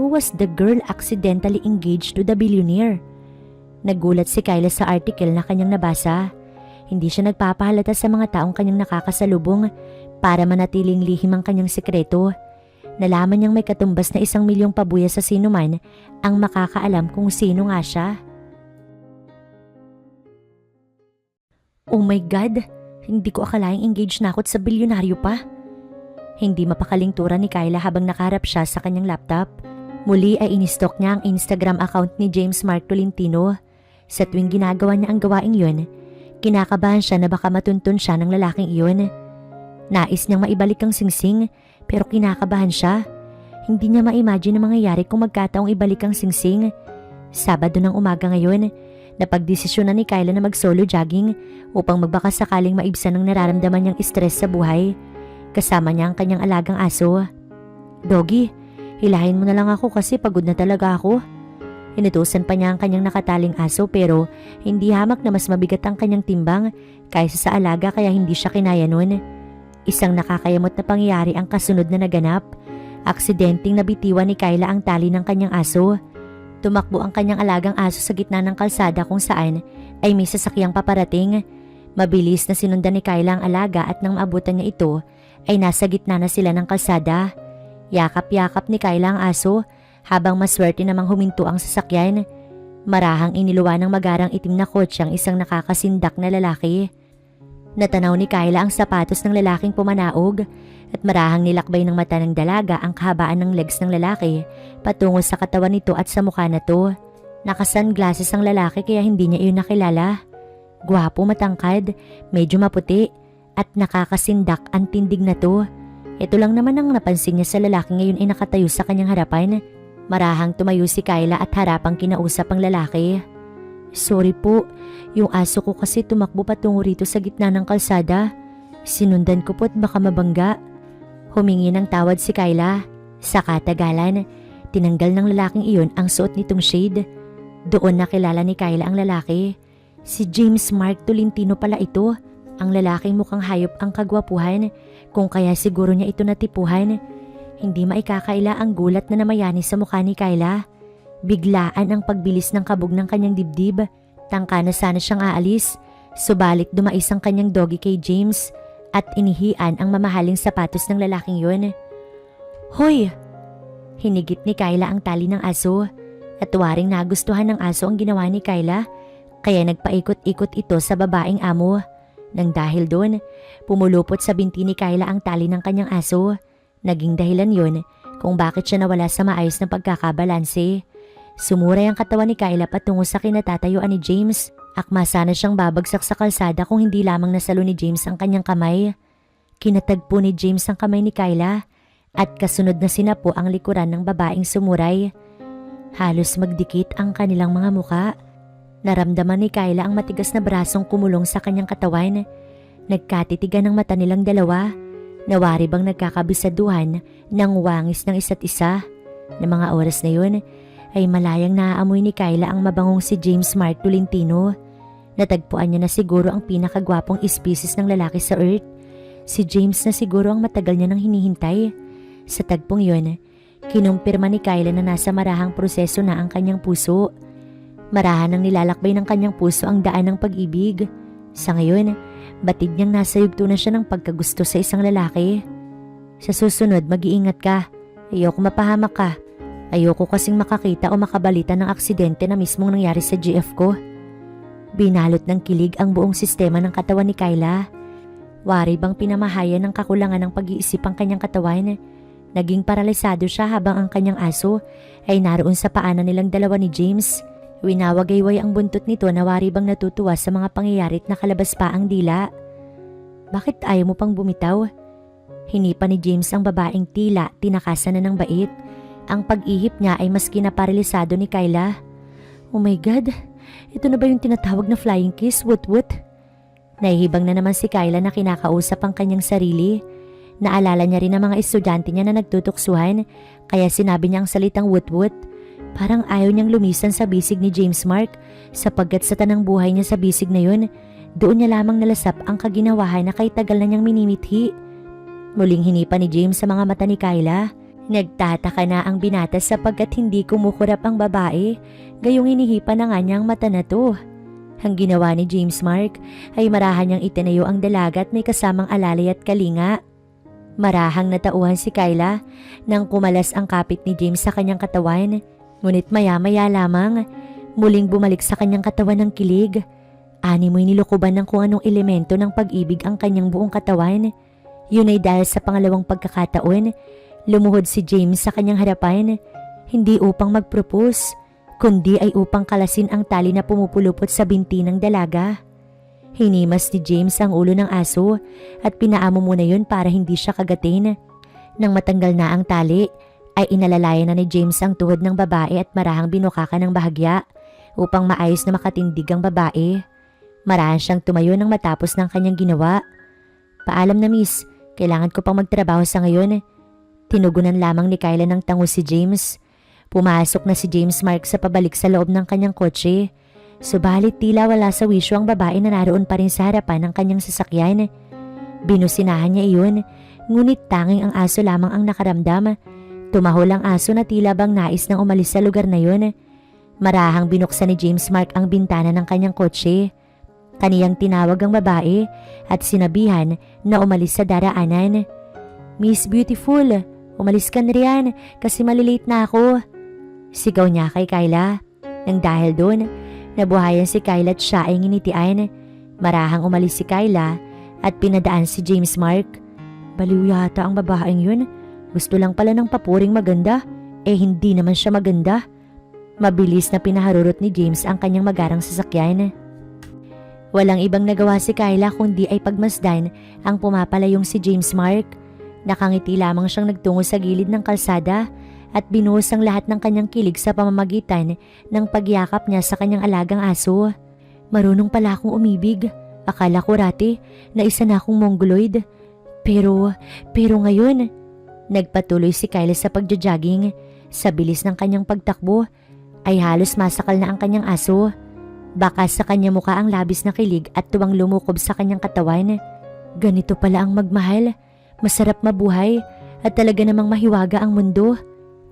S1: Who was the girl accidentally engaged to the billionaire? Nagulat si Kyla sa article na kanyang nabasa. Hindi siya nagpapahalata sa mga taong kanyang nakakasalubong para manatiling lihim ang kanyang sekreto. Nalaman niyang may katumbas na 1,000,000 pabuya sa sino man ang makakaalam kung sino nga siya. Oh my God! Hindi ko akalaing engaged na ako sa bilyonaryo pa. Hindi mapakalingtura ni Kyla habang nakaharap siya sa kanyang laptop. Muli ay inistalk niya ang Instagram account ni James Mark Tolentino. Sa tuwing ginagawa niya ang gawaing yun, kinakabahan siya na baka matuntun siya ng lalaking iyon. Nais niyang maibalik ang singsing pero kinakabahan siya. Hindi niya ma-imagine na mangyayari kung magkataong ibalik ang singsing. Sabado ng umaga ngayon, napagdesisyon na ni Kyla na mag-solo jogging upang magbaka sakaling maibsan ang nararamdaman niyang stress sa buhay. Kasama niya ang kanyang alagang aso. Doggy, hilahin mo na lang ako kasi pagod na talaga ako. Inutusan pa niya ang kanyang nakataling aso pero hindi hamak na mas mabigat ang kanyang timbang kaysa sa alaga kaya hindi siya kinaya nun. Isang nakakayamot na pangyayari ang kasunod na naganap. Aksidenteng nabitiwan ni Kyla ang tali ng kanyang aso. Tumakbo ang kanyang alagang aso sa gitna ng kalsada kung saan ay may sasakyang paparating. Mabilis na sinundan ni Kyla ang alaga at nang maabutan niya ito ay nasa gitna na sila ng kalsada. Yakap-yakap ni Kyla ang aso habang maswerte namang huminto ang sasakyan. Marahang iniluwa ng magarang itim na kotse ang isang nakakasindak na lalaki. Natanaw ni Kyla ang sapatos ng lalaking pumanaog at marahang nilakbay ng mata ng dalaga ang kahabaan ng legs ng lalaki patungo sa katawan nito at sa mukha na to. Naka-sunglasses ang lalaki kaya hindi niya iyon nakilala. Gwapo, matangkad, medyo maputi at nakakasindak ang tindig na to. Ito lang naman ang napansin niya sa lalaki ngayon ay nakatayo sa kanyang harapan. Marahang tumayo si Kyla at harapang kinausap ang lalaki. Sorry po, yung aso ko kasi tumakbo patungo rito sa gitna ng kalsada. Sinundan ko po at baka mabangga. Humingi ng tawad si Kyla. Sa katagalan, tinanggal ng lalaking iyon ang suot nitong shade. Doon nakilala ni Kyla ang lalaki. Si James Mark Tolentino pala ito. Ang lalaking mukhang hayop ang kagwapuhan, kung kaya siguro niya ito natipuhan. Hindi maikakaila ang gulat na namayani sa mukha ni Kyla. Biglaan ang pagbilis ng kabog ng kanyang dibdib. Tangka na sana siyang aalis. Subalit dumais ang kanyang doggy kay James at inihian ang mamahaling sapatos ng lalaking yun. Hoy! Hinigit ni Kyla ang tali ng aso at waring nagustuhan ng aso ang ginawa ni Kyla kaya nagpaikot-ikot ito sa babaeng amo. Nang dahil doon, pumulupot sa binti ni Kyla ang tali ng kanyang aso. Naging dahilan yun kung bakit siya nawala sa maayos na pagkakabalanse. Sumuray ang katawan ni Kyla patungo sa kinatatayuan ni James. Akma sana siyang babagsak sa kalsada kung hindi lamang nasalo ni James ang kanyang kamay. Kinatagpo ni James ang kamay ni Kyla at kasunod na sinapo ang likuran ng babaeng sumuray. Halos magdikit ang kanilang mga muka. Naramdaman ni Kyla ang matigas na brasong kumulong sa kanyang katawan. Nagkatitigan ang mata nilang dalawa. Nawari bang nagkakabisaduhan ng wangis ng isa't isa. Na mga oras na yun ay malayang naaamoy ni Kyla ang mabangong si James Mark Tolentino. Natagpuan niya na siguro ang pinakagwapong species ng lalaki sa Earth. Si James na siguro ang matagal niya nang hinihintay. Sa tagpong yun, kinumpirma ni Kyla na nasa marahang proseso na ang kanyang puso. Marahan ang nilalakbay ng kanyang puso ang daan ng pag-ibig. Sa ngayon, batid niyang nasa yugto na siya ng pagkagusto sa isang lalaki. Sa susunod, mag-iingat ka. Ayoko mapahamak ka. Ayoko kasing makakita o makabalita ng aksidente na mismong nangyari sa GF ko. Binalot ng kilig ang buong sistema ng katawan ni Kyla. Wari bang pinamahayan ng kakulangan ng pag-iisip ang kanyang katawan. Naging paralisado siya habang ang kanyang aso ay naroon sa paanan nilang dalawa ni James. Winawagayway ang buntot nito na wari bang natutuwa sa mga pangyayari at nakalabas pa ang dila. Bakit ayaw mo pang bumitaw? Hinipa ni James ang babaeng tila tinakasan na ng bait. Ang pag-ihip niya ay mas kinaparalisado ni Kyla. Oh my God, ito na ba yung tinatawag na flying kiss, wut-wut? Nahihibang na naman si Kyla na kinakausap ang kanyang sarili. Naalala niya rin ang mga estudyante niya na nagtutuksuhan kaya sinabi niya ang salitang wut-wut. Parang ayaw niyang lumisan sa bisig ni James Mark sapagkat sa tanang buhay niya sa bisig na yun, doon niya lamang nalasap ang kaginawahan na kay tagal na niyang minimithi. Muling hinipa ni James sa mga mata ni Kyla. Nagtataka na ang binata sapagkat hindi kumukurap ang babae, gayong hinihipa na nga niya ang mata na to. Ang ginawa ni James Mark ay marahan niyang itinayo ang dalaga at may kasamang alalay at kalinga. Marahang natauhan si Kyla nang kumalas ang kapit ni James sa kanyang katawan. Ngunit maya-maya lamang, muling bumalik sa kanyang katawan ng kilig. Animoy nilukuban ng kung anong elemento ng pag-ibig ang kanyang buong katawan. Yun ay dahil sa pangalawang pagkakataon, lumuhod si James sa kanyang harapan, hindi upang mag-propose, kundi ay upang kalasin ang tali na pumupulupot sa binti ng dalaga. Hinimas ni James ang ulo ng aso at pinaamo muna yun para hindi siya kagatin. Nang matanggal na ang tali, ay inalalayan na ni James ang tuhod ng babae at marahang binukaka ng bahagya upang maayos na makatindig ang babae. Marahan siyang tumayo nang matapos ng kanyang ginawa. Paalam na miss, kailangan ko pang magtrabaho sa ngayon. Tinugunan lamang ni Kyla ng tango si James. Pumasok na si James Mark sa pabalik sa loob ng kanyang kotse. Subalit tila wala sa wisyo ang babae na naroon pa rin sa harapan ng kanyang sasakyan. Binusinahan niya iyon, ngunit tanging ang aso lamang ang nakaramdam. Tumahol ang aso na tila bang nais nang umalis sa lugar na yun. Marahang binuksan ni James Mark ang bintana ng kanyang kotse. Kaniyang tinawag ang babae at sinabihan na umalis sa daraanan. Miss Beautiful, umalis ka na riyan kasi malilate na ako. Sigaw niya kay Kyla. Nang dahil doon, nabuhayan si Kyla at siya ay nginitian. Marahang umalis si Kyla at pinadaan si James Mark. Baliw yata ang babaeng yun. Gusto lang pala ng papuring maganda, hindi naman siya maganda. Mabilis na pinaharurot ni James ang kanyang magarang sasakyan. Walang ibang nagawa si Kyla kundi ay pagmasdan ang pumapalayong si James Mark. Nakangiti lamang siyang nagtungo sa gilid ng kalsada at binuhos ang lahat ng kanyang kilig sa pamamagitan ng pagyakap niya sa kanyang alagang aso. Marunong pala akong umibig. Akala ko rati na isa na akong mongoloid. Pero ngayon, nagpatuloy si Kyla sa pagja-jogging. Sa bilis ng kanyang pagtakbo ay halos masakal na ang kanyang aso. Baka sa kanyang mukha ang labis na kilig at tuwang lumukob sa kanyang katawan. Ganito pala ang magmahal. Masarap mabuhay at talaga namang mahiwaga ang mundo.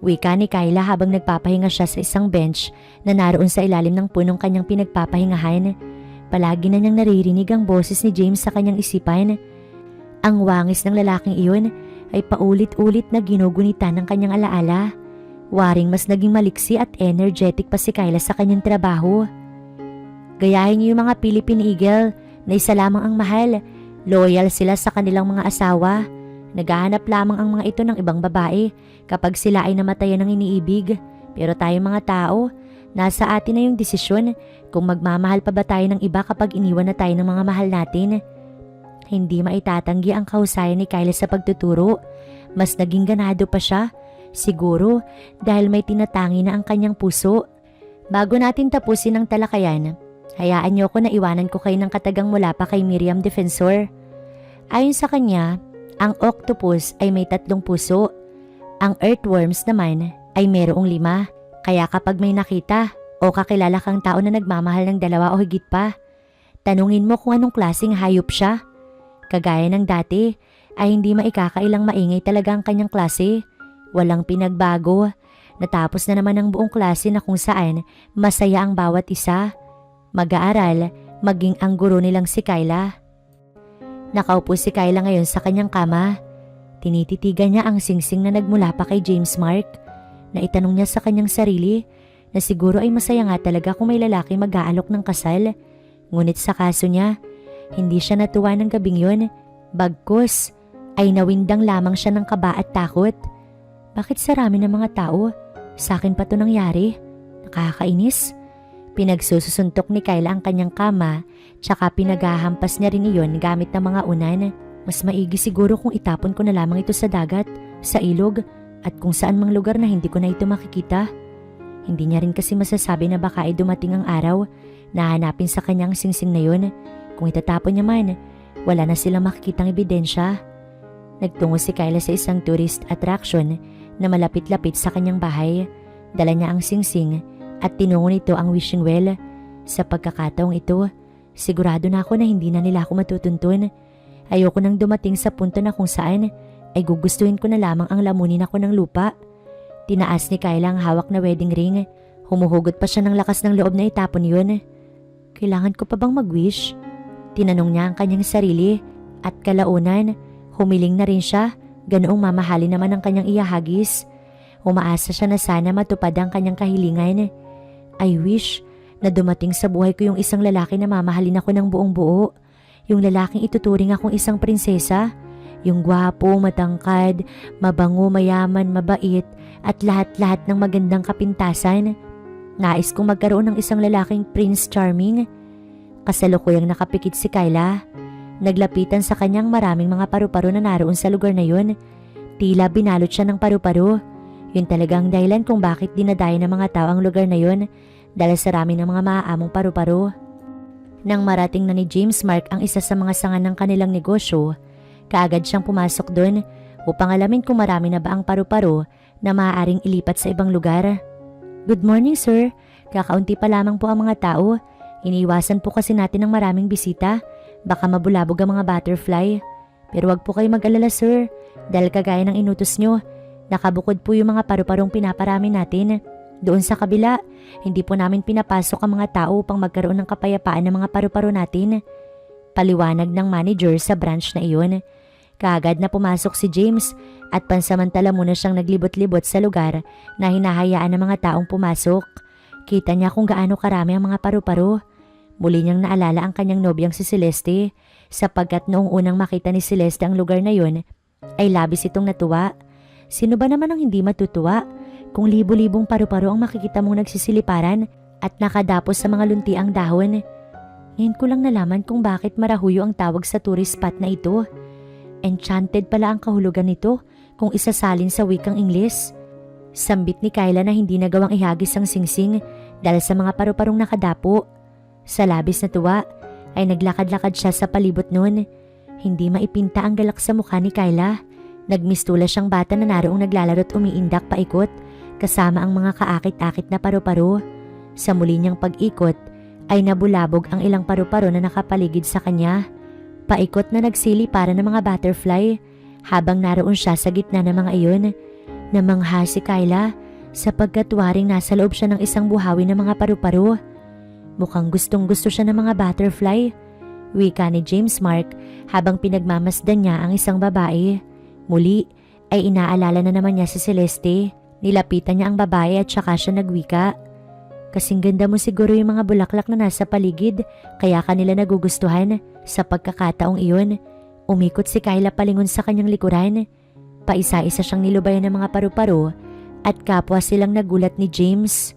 S1: Wika ni Kyla habang nagpapahinga siya sa isang bench na naroon sa ilalim ng punong kanyang pinagpapahingahan. Palagi na niyang naririnig ang boses ni James sa kanyang isipan. Ang wangis ng lalaking iyon ay paulit-ulit na ginugunita ng kanyang alaala. Waring mas naging maliksi at energetic pa si Kyla sa kanyang trabaho. Gayahin niyo yung mga Philippine Eagle na isa lamang ang mahal. Loyal sila sa kanilang mga asawa. Naghahanap lamang ang mga ito ng ibang babae kapag sila ay namatayan ng iniibig. Pero tayong mga tao, nasa atin na yung desisyon kung magmamahal pa ba tayo ng iba kapag iniwan na tayo ng mga mahal natin. Hindi maitatanggi ang kahusayan ni Kyla sa pagtuturo. Mas naging ganado pa siya. Siguro dahil may tinatangi na ang kanyang puso. Bago natin tapusin ang talakayan, hayaan niyo ko na iwanan ko kayo ng katagang mula pa kay Miriam Defensor. Ayon sa kanya, ang octopus ay may 3 puso. Ang earthworms naman ay mayroong 5. Kaya kapag may nakita o kakilala kang tao na nagmamahal ng 2 o higit pa, tanungin mo kung anong klaseng hayop siya. Kagaya ng dati ay hindi maikakailang maingay talaga ang kanyang klase. Walang pinagbago. Natapos na naman ang buong klase na kung saan masaya ang bawat isa. Mag-aaral, maging ang guro nilang si Kyla. Nakaupo si Kyla ngayon sa kanyang kama. Tinititigan niya ang singsing na nagmula pa kay James Mark. Naitanong niya sa kanyang sarili na siguro ay masaya nga talaga kung may lalaki mag-aalok ng kasal. Ngunit sa kaso niya, hindi siya natuwa ng gabing yun. Bagkus ay nawindang lamang siya ng kaba at takot. Bakit sarami ng mga tao? Sa akin pa to nangyari. Nakakainis. Pinagsusuntok ni Kyla ang kanyang kama, tsaka pinaghahampas niya rin iyon gamit ng mga unan. Mas maigi siguro kung itapon ko na lamang ito sa dagat, sa ilog, at kung saan mang lugar na hindi ko na ito makikita. Hindi niya rin kasi masasabi na baka ay dumating ang araw na hanapin sa kanyang singsing na yun. Kung itatapon niya man, wala na silang makikitang ebidensya. Nagtungo si Kyla sa isang tourist attraction na malapit-lapit sa kanyang bahay. Dala niya ang singsing at tinungo nito ang wishing well. Sa pagkakataong ito, sigurado na ako na hindi na nila ako matutuntun. Ayoko nang dumating sa punto na kung saan ay gugustuhin ko na lamang ang lamunin ako ng lupa. Tinaas ni Kyla ang hawak na wedding ring. Humuhugot pa siya ng lakas ng loob na itapon yun. Kailangan ko pa bang mag-wish? Tinanong niya ang kanyang sarili at kalaunan, humiling na rin siya, ganoong mamahalin naman ang kanyang iyahagis. Umaasa siya na sana matupad ang kanyang kahilingan. I wish na dumating sa buhay ko yung isang lalaki na mamahalin ako ng buong buo. Yung lalaking ituturing akong isang prinsesa. Yung gwapo, matangkad, mabango, mayaman, mabait at lahat-lahat ng magandang kapintasan. Nais kong magkaroon ng isang lalaking Prince Charming. Kasalukuyang nakapikit si Kyla. Naglapitan sa kanyang maraming mga paru-paro na naroon sa lugar na yun. Tila binalot siya ng paru-paro. Yun talagang dahilan kung bakit dinadayo ng mga tao ang lugar na yun dahil sa rami ng mga maaamong paru-paro. Nang marating na ni James Mark ang isa sa mga sanga ng kanilang negosyo, kaagad siyang pumasok doon upang alamin kung marami na ba ang paru-paro na maaaring ilipat sa ibang lugar. Good morning, sir. Kakaunti pa lamang po ang mga tao. Iniiwasan po kasi natin ng maraming bisita. Baka mabulabog ang mga butterfly. Pero wag po kayo mag-alala, sir. Dahil kagaya ng inutos nyo, nakabukod po yung mga paru-parong pinaparami natin. Doon sa kabila, hindi po namin pinapasok ang mga tao upang magkaroon ng kapayapaan ng mga paru-paro natin. Paliwanag ng manager sa branch na iyon. Kaagad na pumasok si James at pansamantala muna siyang naglibot-libot sa lugar na hinahayaan ng mga taong pumasok. Kita niya kung gaano karami ang mga paru-paro. Muli niyang naalala ang kanyang nobyang si Celeste sapagkat noong unang makita ni Celeste ang lugar na yun ay labis itong natuwa. Sino ba naman ang hindi matutuwa kung libo-libong paru-paro ang makikita mong nagsisiliparan at nakadapos sa mga luntiang dahon? Ngayon ko lang nalaman kung bakit Marahuyo ang tawag sa tourist spot na ito. Enchanted pala ang kahulugan nito kung isasalin sa wikang Ingles. Sambit ni Kyla na hindi nagawang ihagis ang singsing dahil sa mga paru-parong nakadapo. Sa labis na tuwa ay naglakad-lakad siya sa palibot noon. Hindi maipinta ang galak sa mukha ni Kyla. Nagmistula siyang bata na naroong naglalaro't umiindak paikot kasama ang mga kaakit-akit na paru-paro. Sa muli niyang pag-ikot ay nabulabog ang ilang paru-paro na nakapaligid sa kanya. Paikot na nagsili para ng mga butterfly habang naroon siya sa gitna ng mga iyon. Namangha si Kyla sapagkat waring nasa loob siya ng isang buhawi ng mga paru-paro. Mukhang gustong-gusto siya ng mga butterfly. Wika ni James Mark habang pinagmamasdan niya ang isang babae. Muli ay inaalala na naman niya si Celeste. Nilapitan niya ang babae at saka siya nagwika. Kasing ganda mo siguro yung mga bulaklak na nasa paligid kaya kanila nagugustuhan. Sa pagkakataong iyon, umikot si Kyla palingon sa kanyang likuran. Paisa-isa siyang nilubayan ng mga paru-paro at kapwa silang nagulat ni James.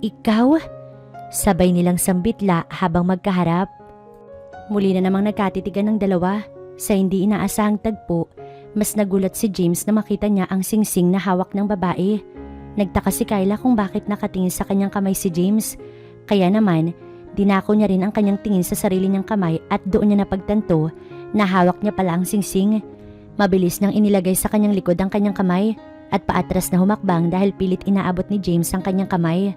S1: Ikaw? Sabay nilang sambitla habang magkaharap. Muli na namang nagkatitigan ng dalawa. Sa hindi inaasahang tagpo, mas nagulat si James na makita niya ang singsing na hawak ng babae. Nagtaka si Kyla kung bakit nakatingin sa kanyang kamay si James. Kaya naman, dinako niya rin ang kanyang tingin sa sarili niyang kamay at doon niya napagtanto na hawak niya pala ang singsing. Mabilis niyang inilagay sa kanyang likod ang kanyang kamay at paatras na humakbang dahil pilit inaabot ni James ang kanyang kamay.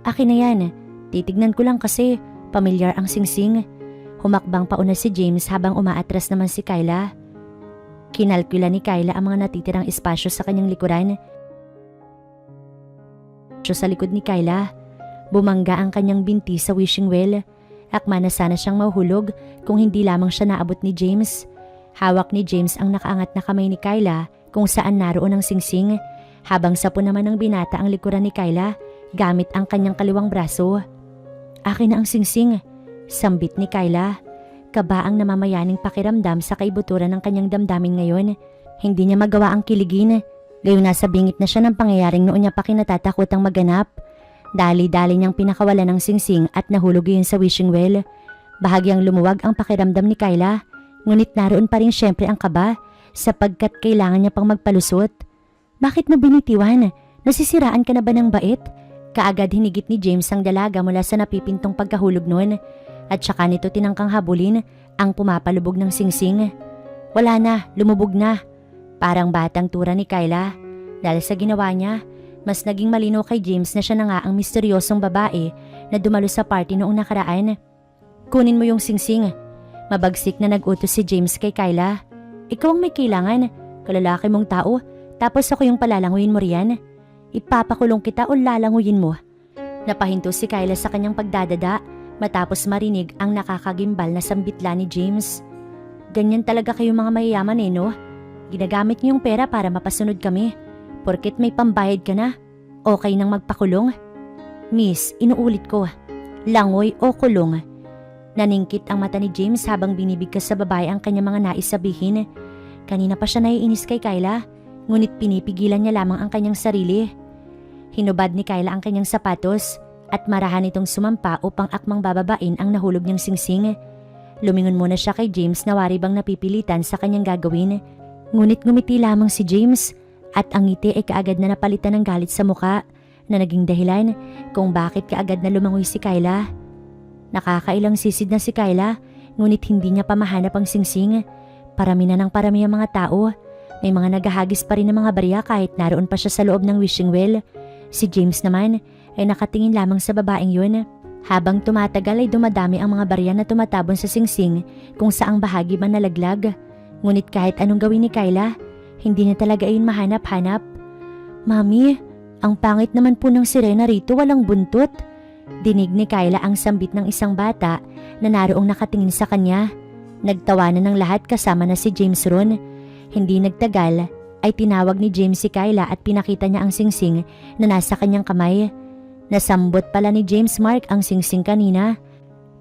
S1: Akin na yan, titignan ko lang kasi pamilyar ang singsing. Humakbang pauna si James habang umaatras naman si Kyla. Kinalkula ni Kyla ang mga natitirang espasyo sa kanyang likuran. Sa likod ni Kyla, bumangga ang kanyang binti sa wishing well. Akma na sana siyang mahuhulog kung hindi lamang siya naabot ni James. Hawak ni James ang nakaangat na kamay ni Kyla kung saan naroon ang singsing, habang sapo naman ng binata ang likuran ni Kyla gamit ang kanyang kaliwang braso. Akin na ang singsing, sambit ni Kyla. Kaba ang namamayaning pakiramdam sa kaibuturan ng kanyang damdamin ngayon. Hindi niya magawa ang kiligin. Gayon nasa bingit na siya ng pangyayaring noon niya pa kinatatakotang maganap. Dali-dali niyang pinakawalan ng singsing at nahulog yun sa wishing well. Bahagyang lumuwag ang pakiramdam ni Kyla, ngunit naroon pa rin syempre ang kaba sapagkat kailangan niya pang magpalusot. Bakit mo binitiwan? Nasisiraan ka na ba ng bait? Kaagad hinigit ni James ang dalaga mula sa napipintong pagkahulog noon at saka nito tinangkang habulin ang pumapalubog ng singsing. Wala na, lumubog na. Parang batang tura ni Kyla. Dahil sa ginawa niya, mas naging malino kay James na siya na nga ang misteryosong babae na dumalo sa party noong nakaraan. Kunin mo yung singsing. Mabagsik na nag-utos si James kay Kyla. Ikaw ang may kailangan, kalalaki mong tao, tapos ako yung palalanguyin mo riyan. Ipapakulong kita o lalanguyin mo. Napahinto si Kyla sa kanyang pagdadada matapos marinig ang nakakagimbal na sambitla ni James. Ganyan talaga kayo mga mayayaman no? Ginagamit niyo yung pera para mapasunod kami. Porket may pambayad ka na, okay nang magpakulong? Miss, inuulit ko, langoy o kulong? Naningkit ang mata ni James habang binibigkas sa babae ang kanyang mga nais sabihin. Kanina pa siya naiinis kay Kyla, ngunit pinipigilan niya lamang ang kanyang sarili. Hinubad ni Kyla ang kanyang sapatos at marahan itong sumampa upang akmang bababain ang nahulog niyang singsing. Lumingon muna siya kay James na wari bang napipilitan sa kanyang gagawin. Ngunit ngumiti lamang si James at ang ngiti ay kaagad na napalitan ng galit sa muka na naging dahilan kung bakit kaagad na lumangoy si Kyla. Nakakailang sisid na si Kyla ngunit hindi niya pa mahanap ang singsing. Parami na ng parami ang mga tao. May mga naghahagis pa rin ng mga barya kahit naroon pa siya sa loob ng wishing well. Si James naman ay nakatingin lamang sa babaeng yun. Habang tumatagal ay dumadami ang mga barya na tumatabon sa singsing kung saang bahagi man nalaglag. Ngunit kahit anong gawin ni Kyla, hindi niya talaga ayun mahanap-hanap. Mami, ang pangit naman po ng sirena rito, walang buntot. Dinig ni Kyla ang sambit ng isang bata na naroong nakatingin sa kanya. Nagtawanan ng lahat kasama na si James ron. Hindi nagtagal ay tinawag ni James si Kyla at pinakita niya ang singsing na nasa kanyang kamay. Nasambot pala ni James Mark ang singsing kanina.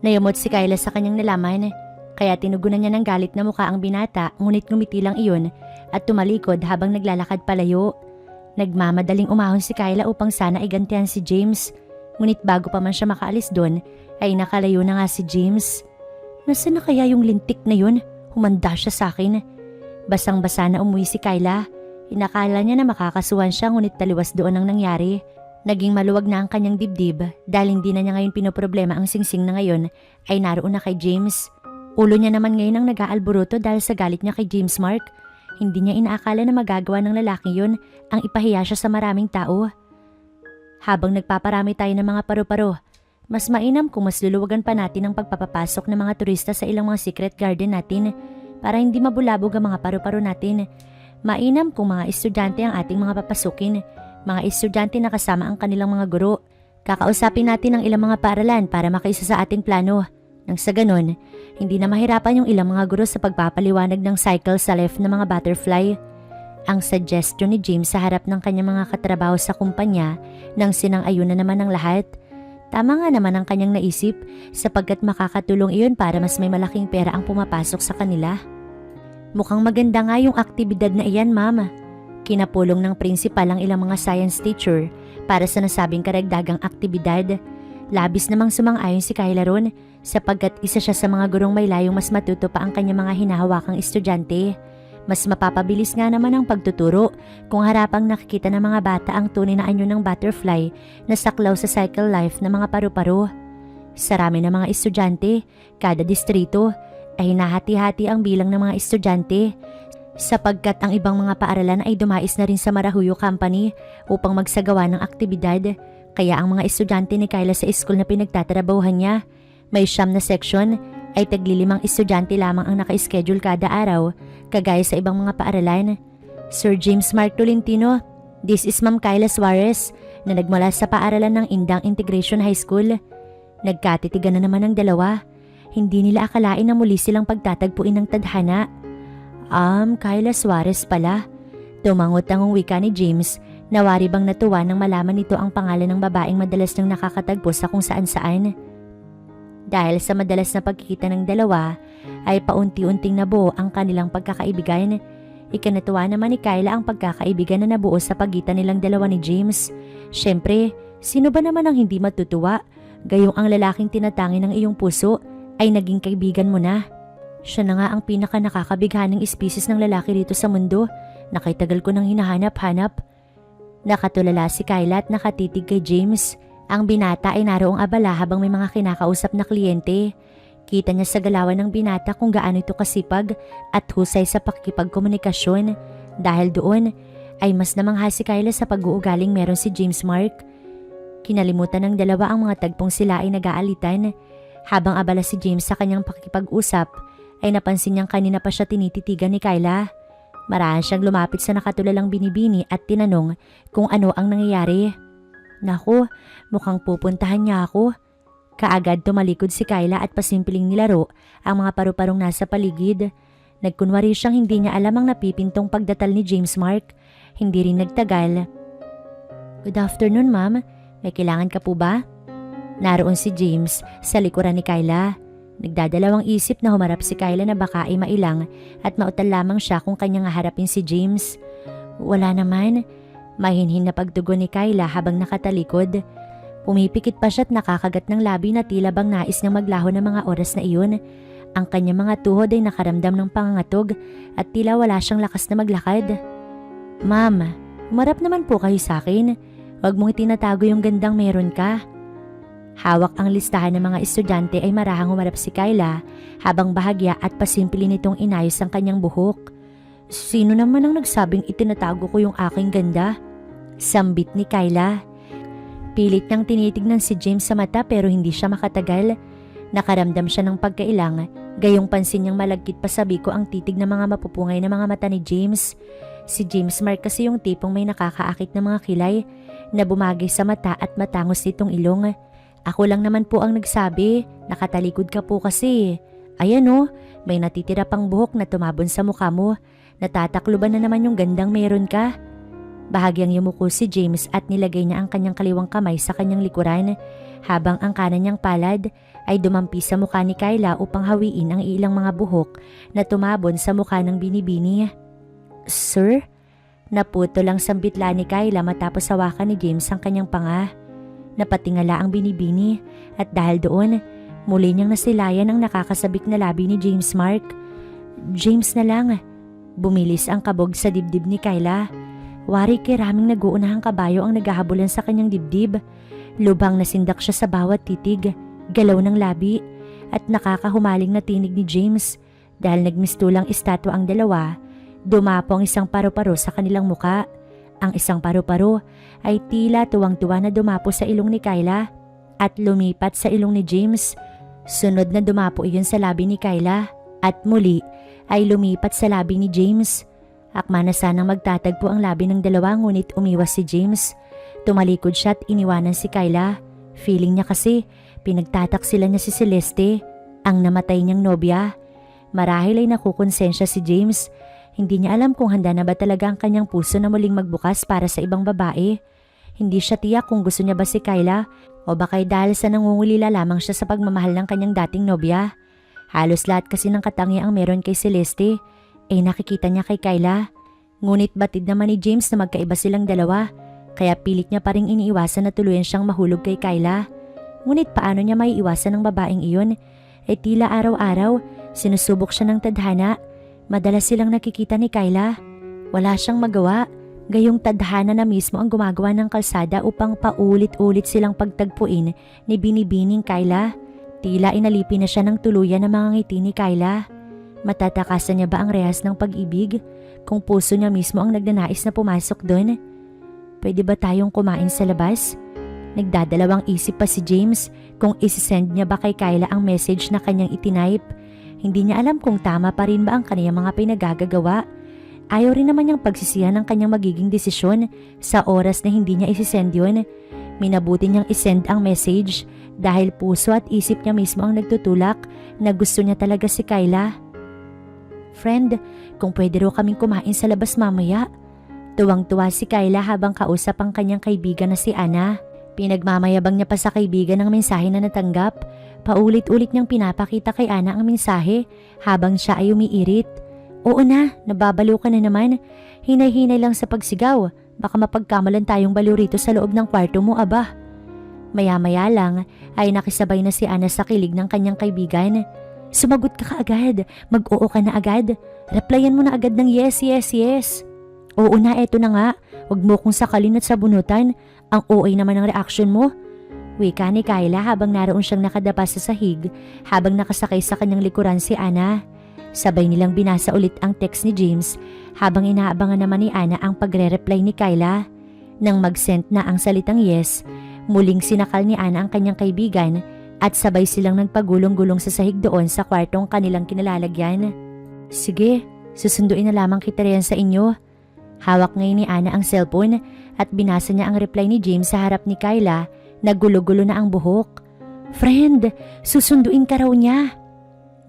S1: Nayamot si Kyla sa kanyang nalaman. Kaya tinugunan niya ng galit na mukha ang binata ngunit ngumiti lang iyon at tumalikod habang naglalakad palayo. Nagmamadaling umahon si Kyla upang sana ay gantihan si James. Ngunit bago pa man siya makaalis doon ay nakalayo na nga si James. Nasaan na kaya yung lintik na yun? Humanda siya sa akin. Basang-basa na umuwi si Kyla. Inakala niya na makakasuhan siya ngunit taliwas doon ang nangyari. Naging maluwag na ang kanyang dibdib dahil hindi na niya ngayon pinoproblema ang singsing na ngayon ay naroon na kay James. Ulo niya naman ngayon ang nag-aalburuto dahil sa galit niya kay James Mark. Hindi niya inaakala na magagawa ng lalaki yun ang ipahiya siya sa maraming tao. Habang nagpaparami tayo ng mga paru-paro, mas mainam kung mas luluwagan pa natin ang pagpapapasok ng mga turista sa ilang mga secret garden natin para hindi mabulabog ang mga paru-paro natin. Mainam kung mga estudyante ang ating mga papasukin, mga estudyante na kasama ang kanilang mga guro. Kakausapin natin ang ilang mga paaralan para makaisa sa ating plano. Nang sa ganon, hindi na mahirapan yung ilang mga guro sa pagpapaliwanag ng cycle sa left ng mga butterfly. Ang suggestion ni James sa harap ng kanyang mga katrabaho sa kumpanya nang sinang-ayunan naman ng lahat. Tama nga naman ang kanyang naisip sapagkat makakatulong iyon para mas may malaking pera ang pumapasok sa kanila. Mukhang maganda nga yung aktibidad na iyan, mama. Kinapulong ng principal ang ilang mga science teacher para sa nasabing karagdagang aktibidad. Labis namang sumang-ayon si Kyla ron sapagkat isa siya sa mga gurong may layong mas matuto pa ang kanyang mga hinahawakang estudyante. Mas mapapabilis nga naman ang pagtuturo kung harapang nakikita ng mga bata ang tunay na anyo ng butterfly na saklaw sa cycle life ng mga paru-paro. Sa rami ng mga estudyante, kada distrito ay nahati-hati ang bilang ng mga estudyante sapagkat ang ibang mga paaralan ay dumais na rin sa Marahuyo Company upang magsagawa ng aktibidad. Kaya ang mga estudyante ni Kyla sa school na pinagtatrabahuhan niya, may 9 na section, ay tagli-5 estudyante lamang ang naka-schedule kada araw, kagaya sa ibang mga paaralan. Sir James Mark Tolentino, this is Ma'am Kyla Suarez na nagmula sa paaralan ng Indang Integration High School. Nagkatitigan na naman ang dalawa. Hindi nila akalain na muli silang pagtatagpuin ng tadhana. Kyla Suarez pala. Tumangot ang wika ni James. Nawari bang natuwa nang malaman nito ang pangalan ng babaeng madalas nang nakakatagpo sa kung saan-saan. Dahil sa madalas na pagkikita ng dalawa, ay paunti-unting nabuo ang kanilang pagkakaibigan. Ikinatuwa naman ni Kyla ang pagkakaibigan na nabuo sa pagitan nilang dalawa ni James. Siyempre, sino ba naman ang hindi matutuwa? Gayong ang lalaking tinatangi ng iyong puso ay naging kaibigan mo na. Siya na nga ang pinaka nakakabighaning species ng lalaki dito sa mundo na kay tagal ko nang hinahanap-hanap. Nakatulala si Kyla at nakatitig kay James. Ang binata ay naroong abala habang may mga kinakausap na kliyente. Kita niya sa galawan ng binata kung gaano ito kasipag at husay sa pakikipagkomunikasyon. Dahil doon ay mas namangha si Kyla sa pag-uugaling meron si James Mark. Kinalimutan ng dalawa ang mga tagpong sila ay nag-aalitan. Habang abala si James sa kanyang pakikipag-usap, ay napansin niyang kanina pa siya tinititigan ni Kyla. Maraan siyang lumapit sa nakatulalang binibini at tinanong kung ano ang nangyayari. Naku, mukhang pupuntahan niya ako. Kaagad tumalikod si Kyla at pasimpleng nilaro ang mga paru-parong nasa paligid. Nagkunwari siyang hindi niya alam ang napipintong pagdatal ni James Mark. Hindi rin nagtagal. Good afternoon, ma'am. May kailangan ka po ba? Naroon si James sa likuran ni Kyla. Nagdadalawang isip na humarap si Kyla na baka ay mailang at mautal lamang siya kung kanyang harapin si James. Wala naman. Mahinhin na pagtugon ni Kyla habang nakatalikod. Pumipikit pa siya at nakakagat ng labi na tila bang nais niyang maglaho ng mga oras na iyon. Ang kanyang mga tuhod ay nakaramdam ng pangangatog at tila wala siyang lakas na maglakad. Ma'am, humarap naman po kayo sa akin. Huwag mong itinatago yung gandang meron ka. Hawak ang listahan ng mga estudyante ay marahang humarap si Kyla habang bahagya at pasimple nitong inayos ang kanyang buhok. Sino naman ang nagsabing itinatago ko yung aking ganda? Sambit ni Kyla. Pilit niyang tinitignan si James sa mata pero hindi siya makatagal. Nakaramdam siya ng pagkailang, gayong pansin niyang malagkit pa sa biko ang titig ng mga mapupungay na mga mata ni James. Si James Mark kasi yung tipong may nakakaakit na mga kilay na bumagay sa mata at matangos nitong ilong. Ako lang naman po ang nagsabi, nakatalikod ka po kasi. Ayan o, may natitira pang buhok na tumabon sa mukha mo. Natatakluban na naman yung gandang meron ka. Bahagyang yumuko si James at nilagay niya ang kanyang kaliwang kamay sa kanyang likuran habang ang kanan niyang palad ay dumampi sa mukha ni Kyla upang hawiin ang ilang mga buhok na tumabon sa mukha ng binibini. Sir? Naputo lang sambitla ni Kyla matapos hawakan ni James ang kanyang panga. Napatingala ang binibini at dahil doon, muli niyang nasilayan ang nakakasabik na labi ni James Mark. James na lang. Bumilis ang kabog sa dibdib ni Kyla. Wari kiraming nag-uunahang kabayo ang naghahabulan sa kanyang dibdib. Lubang nasindak siya sa bawat titig, galaw ng labi, at nakakahumaling na tinig ni James. Dahil nagmistulang estatwa ang dalawa, dumapo ang isang paru-paro sa kanilang muka. Ang isang paru-paro ay tila tuwang-tuwa na dumapo sa ilong ni Kyla at lumipat sa ilong ni James. Sunod na dumapo iyon sa labi ni Kyla at muli ay lumipat sa labi ni James. Akma na sanang magtatagpo ang labi ng dalawa ngunit umiwas si James. Tumalikod siya at iniwanan si Kyla. Feeling niya kasi pinagtataksilan niya si Celeste, ang namatay niyang nobya. Marahil ay nakukonsensya si James. Hindi niya alam kung handa na ba talaga ang kanyang puso na muling magbukas para sa ibang babae. Hindi siya tiyak kung gusto niya ba si Kyla o baka'y dahil sa nangungulila lamang siya sa pagmamahal ng kanyang dating nobya. Halos lahat kasi ng katangiang meron kay Celeste ay nakikita niya kay Kyla. Ngunit batid naman ni James na magkaiba silang dalawa kaya pilit niya pa ring iniiwasan na tuluyan siyang mahulog kay Kyla. Ngunit paano niya maiiwasan ng babaeng iyon? Tila araw-araw sinusubok siya ng tadhana. Madalas silang nakikita ni Kyla. Wala siyang magawa. Gayong tadhana na mismo ang gumagawa ng kalsada upang paulit-ulit silang pagtagpuin ni Binibining Kyla. Tila inalipin na siya ng tuluyan ng mga ngiti ni Kyla. Matatakasan niya ba ang rehas ng pag-ibig kung puso niya mismo ang nagnanais na pumasok doon? Pwede ba tayong kumain sa labas? Nagdadalawang isip pa si James kung isisend niya ba kay Kyla ang message na kanyang itinipe. Hindi niya alam kung tama pa rin ba ang kaniyang mga pinagagagawa. Ayaw rin naman niyang pagsisihan ng kanyang magiging desisyon sa oras na hindi niya isisend yun. Minabuti niyang isend ang message dahil puso at isip niya mismo ang nagtutulak na gusto niya talaga si Kyla. Friend, kung pwede raw kaming kumain sa labas mamaya. Tuwang-tuwa si Kyla habang kausap ang kanyang kaibigan na si Ana. Pinagmamayabang niya pa sa kaibigan ang mensahe na natanggap. Paulit-ulit niyang pinapakita kay Ana ang mensahe habang siya ay umiirit. Oo na, nababaliw ka na naman. Hinay-hinay lang sa pagsigaw. Baka mapagkamalan tayong baliw rito sa loob ng kwarto mo, aba. Maya-maya lang ay nakisabay na si Ana sa kilig ng kanyang kaibigan. Sumagot ka kaagad. Mag-oo ka na agad. Replyan mo na agad ng yes, yes, yes. Oo na, eto na nga. Huwag mo kong sakalin at sabunutan. Ang OA naman ang reaction mo. Wika ni Kyla habang naroon siyang nakadapa sa sahig habang nakasakay sa kanyang likuran si Ana. Sabay nilang binasa ulit ang text ni James habang inaabangan naman ni Ana ang pagre-reply ni Kyla. Nang mag-send na ang salitang yes, muling sinakal ni Ana ang kanyang kaibigan at sabay silang nagpagulong-gulong sa sahig doon sa kwartong kanilang kinalalagyan. Sige, susunduin na lamang kita riyan sa inyo. Hawak ngayon ni Ana ang cellphone at binasa niya ang reply ni James sa harap ni Kyla na gulo-gulo na ang buhok. Friend, susunduin ka raw niya.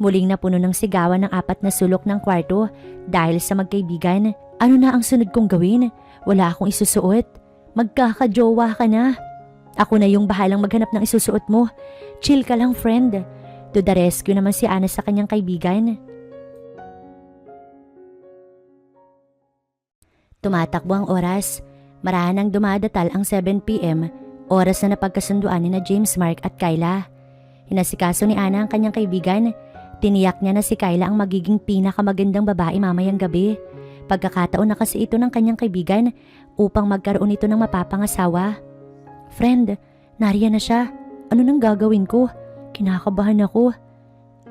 S1: Muling napuno ng sigawan ng apat na sulok ng kwarto dahil sa magkaibigan. Ano na ang sunod kong gawin? Wala akong isusuot. Magkakajowa ka na. Ako na yung bahalang maghanap ng isusuot mo. Chill ka lang, friend. To the rescue naman si Ana sa kanyang kaibigan. Tumatakbo ang oras. Marahan ang dumadatal ang 7 p.m. Oras na napagkasunduan ni na James, Mark at Kyla. Hinasikaso ni Ana ang kanyang kaibigan. Tiniyak niya na si Kyla ang magiging pinakamagandang babae mamayang gabi. Pagkakataon na kasi ito ng kanyang kaibigan upang magkaroon ito ng mapapangasawa. Friend, nariyan na siya. Ano nang gagawin ko? Kinakabahan ako.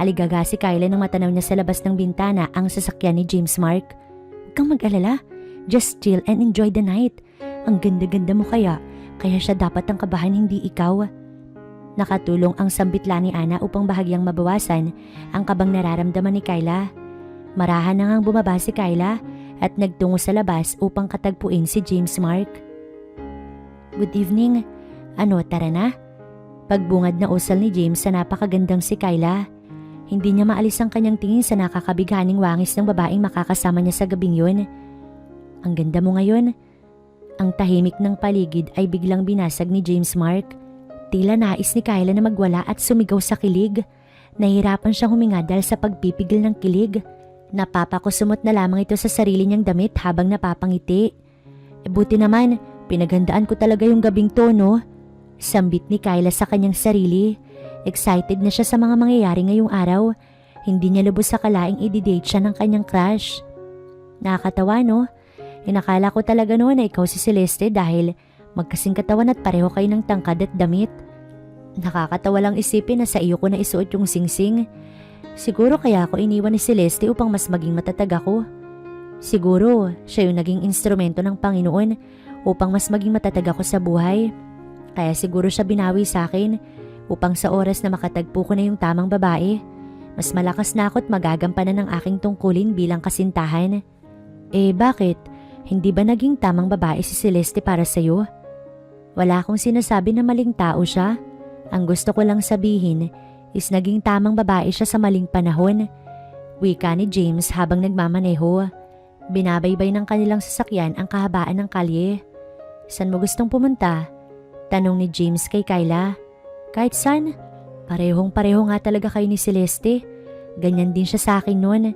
S1: Aligaga si Kyla nang matanaw niya sa labas ng bintana ang sasakyan ni James, Mark. Huwag kang mag-alala. Just chill and enjoy the night. Ang ganda-ganda mo kaya siya dapat ang kabahan hindi ikaw. Nakatulong ang sambitla ni Ana upang bahagyang mabawasan ang kabang nararamdaman ni Kyla. Marahan na ngang bumaba si Kyla at nagtungo sa labas upang katagpuin si James, Mark. Good evening. Ano, tara na? Pagbungad na usal ni James sa napakagandang si Kyla. Hindi niya maalis ang kanyang tingin sa nakakabighaning wangis ng babaeng makakasama niya sa gabing yun. Ang ganda mo ngayon. Ang tahimik ng paligid ay biglang binasag ni James, Mark. Tila nais ni Kyla na magwala at sumigaw sa kilig. Nahirapan siyang huminga dahil sa pagpipigil ng kilig. Napapakusumot na lamang ito sa sarili niyang damit habang napapangiti. Buti naman, pinaghandaan ko talaga yung gabing to, no? Sambit ni Kyla sa kanyang sarili. Excited na siya sa mga mangyayari ngayong araw. Hindi niya lubos sa kalaing i-date siya ng kanyang crush. Nakakatawa, no? Inakala ko talaga noon na ikaw si Celeste dahil magkasing katawan at pareho kayo ng tangkad at damit. Nakakatawa lang isipin na sa iyo ko na isuot yung singsing. Siguro kaya ako iniwan ni Celeste upang mas maging matatag ako. Siguro siya yung naging instrumento ng Panginoon upang mas maging matatag ako sa buhay. Kaya siguro siya binawi sa akin upang sa oras na makatagpo ko na yung tamang babae, mas malakas na ako at magagampanan ng aking tungkulin bilang kasintahan. Bakit? Hindi ba naging tamang babae si Celeste para sa'yo? Wala akong sinasabi na maling tao siya. Ang gusto ko lang sabihin is naging tamang babae siya sa maling panahon. Wika ni James habang nagmamaneho. Binabaybay ng kanilang sasakyan ang kahabaan ng kalye. Saan mo gustong pumunta? Tanong ni James kay Kyla. Kahit saan. Parehong-pareho nga talaga kayo ni Celeste. Ganyan din siya sa akin noon.